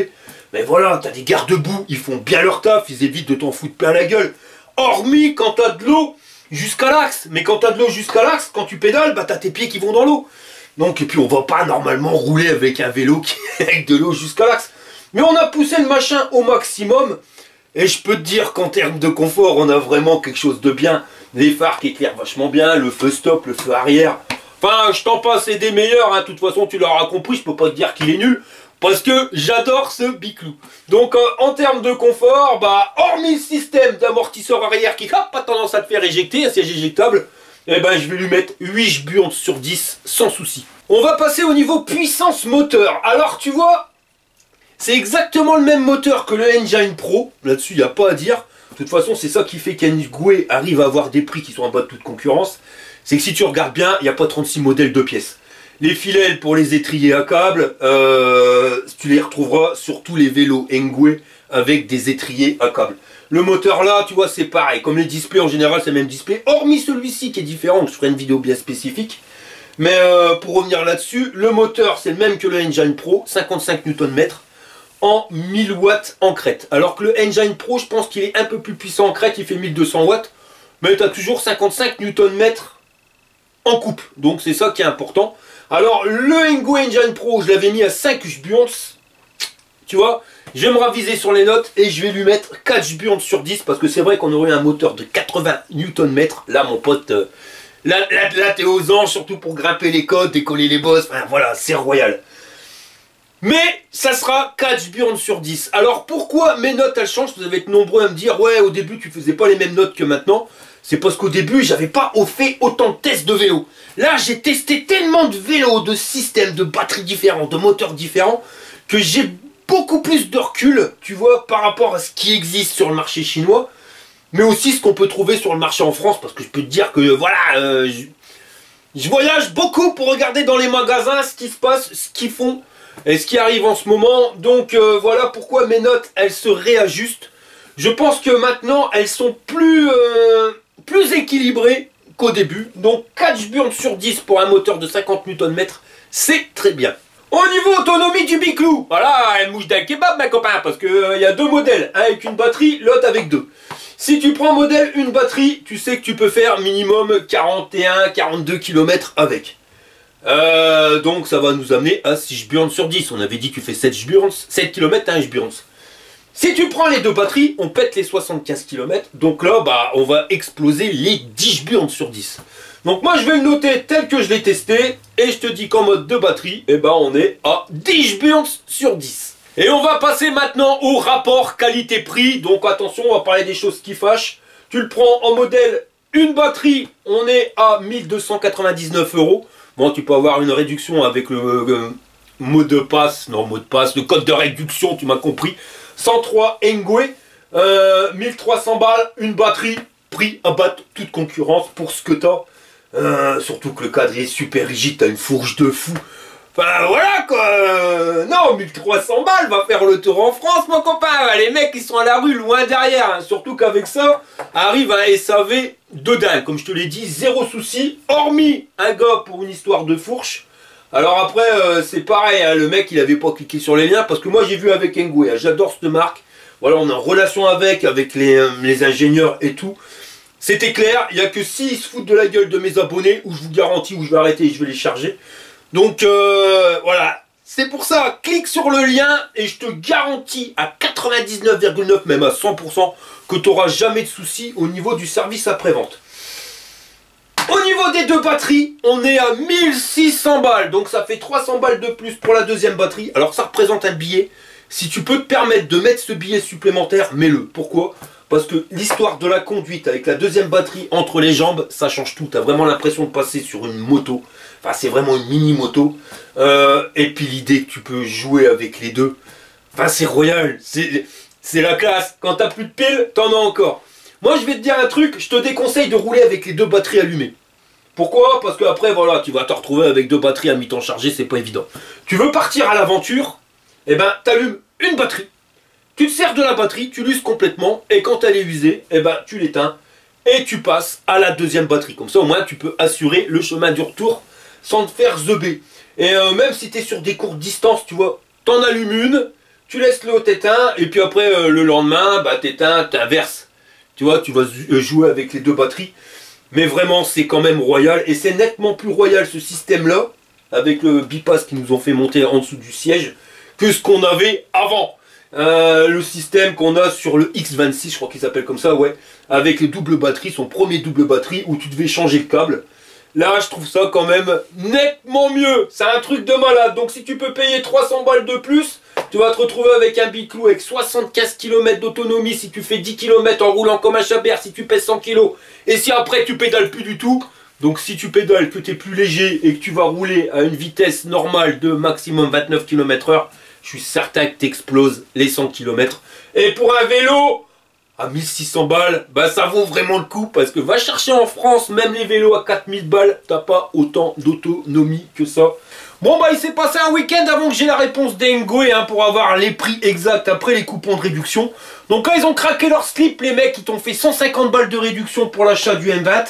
Mais voilà, t'as des garde-boue, ils font bien leur taf, ils évitent de t'en foutre plein la gueule. Hormis quand t'as de l'eau jusqu'à l'axe. Mais quand t'as de l'eau jusqu'à l'axe, quand tu pédales, bah t'as tes pieds qui vont dans l'eau. Donc, et puis on va pas normalement rouler avec un vélo qui avec de l'eau jusqu'à l'axe. Mais on a poussé le machin au maximum. Et je peux te dire qu'en termes de confort, on a vraiment quelque chose de bien. Les phares qui éclairent vachement bien, le feu stop, le feu arrière. Enfin, je t'en passe, c'est des meilleurs. Hein. De toute façon, tu l'auras compris, je peux pas te dire qu'il est nul. Parce que j'adore ce biclou. Donc en termes de confort, bah, hormis le système d'amortisseur arrière qui n'a pas tendance à te faire éjecter, un siège éjectable, eh ben, je vais lui mettre 8 Jburns sur 10 sans souci. On va passer au niveau puissance moteur. Alors tu vois, c'est exactement le même moteur que le Engine Pro. Là-dessus, il n'y a pas à dire. De toute façon, c'est ça qui fait qu'Engwe arrive à avoir des prix qui sont en bas de toute concurrence. C'est que si tu regardes bien, il n'y a pas 36 modèles de pièces. Les filets pour les étriers à câble, tu les retrouveras sur tous les vélos Engwe avec des étriers à câble. Le moteur là, tu vois, c'est pareil. Comme les displays en général, c'est le même display. Hormis celui-ci qui est différent, je ferai une vidéo bien spécifique. Mais pour revenir là-dessus, le moteur c'est le même que le Engine Pro, 55 Nm en 1000 watts en crête. Alors que le Engine Pro, je pense qu'il est un peu plus puissant en crête, il fait 1200 watts. Mais tu as toujours 55 Nm en coupe. Donc c'est ça qui est important. Alors le Engwe Engine Pro, je l'avais mis à 5 Jburns. Tu vois, je vais me raviser sur les notes et je vais lui mettre 4 Jburns sur 10 parce que c'est vrai qu'on aurait eu un moteur de 80 Nm. Là mon pote, là t'es aux anges, surtout pour grimper les côtes, décoller les bosses. Enfin voilà, c'est royal. Mais ça sera 4 burnes sur 10. Alors pourquoi mes notes elles changent? Vous allez être nombreux à me dire ouais au début tu faisais pas les mêmes notes que maintenant. C'est parce qu'au début j'avais pas fait autant de tests de vélo. Là j'ai testé tellement de vélos, de systèmes, de batteries différents, de moteurs différents, que j'ai beaucoup plus de recul, tu vois, par rapport à ce qui existe sur le marché chinois, mais aussi ce qu'on peut trouver sur le marché en France, parce que je peux te dire que voilà, je voyage beaucoup pour regarder dans les magasins ce qui se passe, ce qu'ils font et ce qui arrive en ce moment. Donc voilà pourquoi mes notes elles se réajustent. Je pense que maintenant elles sont plus équilibrées qu'au début. Donc 4 burnes sur 10 pour un moteur de 50 Nm, c'est très bien. Au niveau autonomie du Biclou, voilà, elle mouche d'un kebab ma copain, parce que y a deux modèles, un avec une batterie, l'autre avec deux. Si tu prends modèle une batterie, tu sais que tu peux faire minimum 41-42 km avec. Donc ça va nous amener à 6 burnes sur 10. On avait dit que tu fais 7 km à 1 burnes. Si tu prends les deux batteries, on pète les 75 km. Donc là, bah, on va exploser les 10 burnes sur 10. Donc moi, je vais le noter tel que je l'ai testé. Et je te dis qu'en mode de batterie, eh ben, on est à 10 burnes sur 10. Et on va passer maintenant au rapport qualité-prix. Donc attention, on va parler des choses qui fâchent. Tu le prends en modèle une batterie, on est à 1299 €. Bon, tu peux avoir une réduction avec le mot de passe. Non, mot de passe, le code de réduction, tu m'as compris. 103 Engwe, 1300 balles, une batterie, prix à battre toute concurrence pour ce que t'as. Surtout que le cadre est super rigide, t'as une fourche de fou. Enfin voilà quoi, non 1300 balles va faire le tour en France mon copain, les mecs ils sont à la rue loin derrière, hein. Surtout qu'avec ça arrive un SAV de dingue, comme je te l'ai dit, zéro souci, hormis un gars pour une histoire de fourche. Alors après c'est pareil, hein, le mec il avait pas cliqué sur les liens, parce que moi j'ai vu avec Engwe, hein, j'adore cette marque, voilà on est en relation avec les ingénieurs et tout. C'était clair, il n'y a que s'ils se foutent de la gueule de mes abonnés, où je vous garantis, où je vais arrêter et je vais les charger. Donc voilà, c'est pour ça, clique sur le lien et je te garantis à 99,9, même à 100%, que tu n'auras jamais de soucis au niveau du service après-vente. Au niveau des deux batteries, on est à 1600 balles, donc ça fait 300 balles de plus pour la deuxième batterie. Alors ça représente un billet, si tu peux te permettre de mettre ce billet supplémentaire, mets-le. Pourquoi ? Parce que l'histoire de la conduite avec la deuxième batterie entre les jambes, ça change tout. Tu as vraiment l'impression de passer sur une moto. Enfin, c'est vraiment une mini-moto. Et puis l'idée que tu peux jouer avec les deux. Enfin, c'est royal. C'est la classe. Quand tu n'as plus de piles, tu en as encore. Moi, je vais te dire un truc. Je te déconseille de rouler avec les deux batteries allumées. Pourquoi? Parce qu'après, voilà, tu vas te retrouver avec deux batteries à mi-temps chargées. C'est pas évident. Tu veux partir à l'aventure? Eh ben, tu allumes une batterie. Tu te sers de la batterie, tu l'uses complètement, et quand elle est usée, eh ben, tu l'éteins, et tu passes à la deuxième batterie. Comme ça, au moins, tu peux assurer le chemin du retour sans te faire zeuber. Et même si tu es sur des courtes distances, tu vois, t'en allumes une, tu laisses l'eau t'éteins, et puis après, le lendemain, bah, t'éteins, t'inverses. Tu vois, tu vas jouer avec les deux batteries. Mais vraiment, c'est quand même royal, et c'est nettement plus royal ce système-là, avec le bypass qu'ils nous ont fait monter en dessous du siège, que ce qu'on avait avant. Le système qu'on a sur le X26, je crois qu'il s'appelle comme ça, ouais, avec les doubles batteries, son premier double batterie où tu devais changer le câble. Là, je trouve ça quand même nettement mieux. C'est un truc de malade. Donc, si tu peux payer 300 balles de plus, tu vas te retrouver avec un Biclou avec 75 km d'autonomie si tu fais 10 km en roulant comme un chabert, si tu pèses 100 kg. Et si après, tu pédales plus du tout. Donc, si tu pédales, que tu es plus léger et que tu vas rouler à une vitesse normale de maximum 29 km/h, je suis certain que tu exploses les 100 km. Et pour un vélo à 1600 balles, bah ça vaut vraiment le coup. Parce que va chercher en France, même les vélos à 4000 balles, t'as pas autant d'autonomie que ça. Bon bah il s'est passé un week-end avant que j'ai la réponse d'Engwe, hein, pour avoir les prix exacts après les coupons de réduction. Donc là ils ont craqué leur slip, les mecs, ils t'ont fait 150 balles de réduction pour l'achat du M20.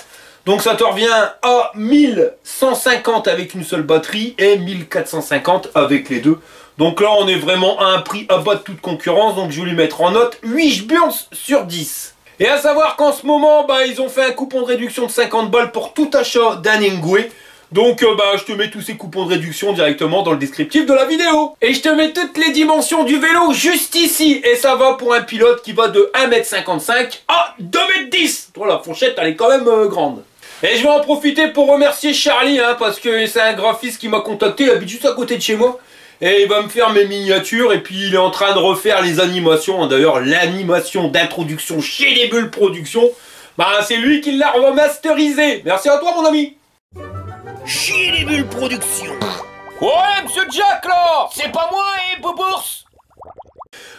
Donc ça te revient à 1150 avec une seule batterie et 1450 avec les deux. Donc là on est vraiment à un prix à bas de toute concurrence. Donc je vais lui mettre en note 8 burnes sur 10. Et à savoir qu'en ce moment bah, ils ont fait un coupon de réduction de 50 balles pour tout achat d'un Engwe. Donc bah, je te mets tous ces coupons de réduction directement dans le descriptif de la vidéo. Et je te mets toutes les dimensions du vélo juste ici. Et ça va pour un pilote qui va de 1,55 m à 2,10 m. Toi la fourchette elle est quand même grande. Et je vais en profiter pour remercier Charlie, hein, parce que c'est un graphiste qui m'a contacté, il habite juste à côté de chez moi. Et il va me faire mes miniatures. Et puis il est en train de refaire les animations. D'ailleurs, l'animation d'introduction chez les Bulles Productions, bah, c'est lui qui l'a remasterisé. Merci à toi, mon ami. Chez les Bulles Productions. Ouais, monsieur Jack, là. C'est pas moi, Boubours.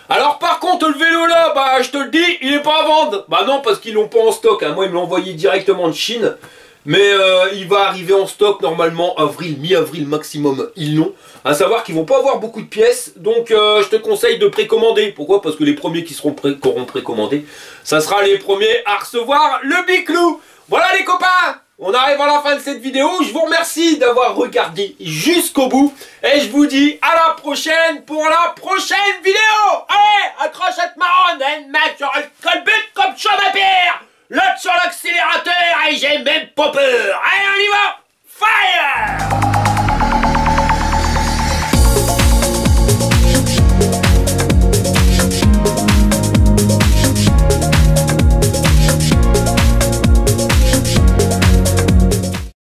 Alors par contre, le vélo là, bah je te le dis, il est pas à vendre. Bah non, parce qu'ils l'ont pas en stock, hein. Moi ils me l'ont envoyé directement de Chine. Mais il va arriver en stock normalement avril, mi-avril maximum, ils l'ont. À savoir qu'ils vont pas avoir beaucoup de pièces, donc je te conseille de précommander. Pourquoi? Parce que les premiers qui auront précommandé, ça sera les premiers à recevoir le Biclou. Voilà les copains, on arrive à la fin de cette vidéo. Je vous remercie d'avoir regardé jusqu'au bout. Et je vous dis à la prochaine pour la prochaine vidéo. Allez, accroche cette marronne, une main sur le colbut comme Chambapierre, l'autre sur l'accélérateur et j'ai même pas peur. Allez, on y va.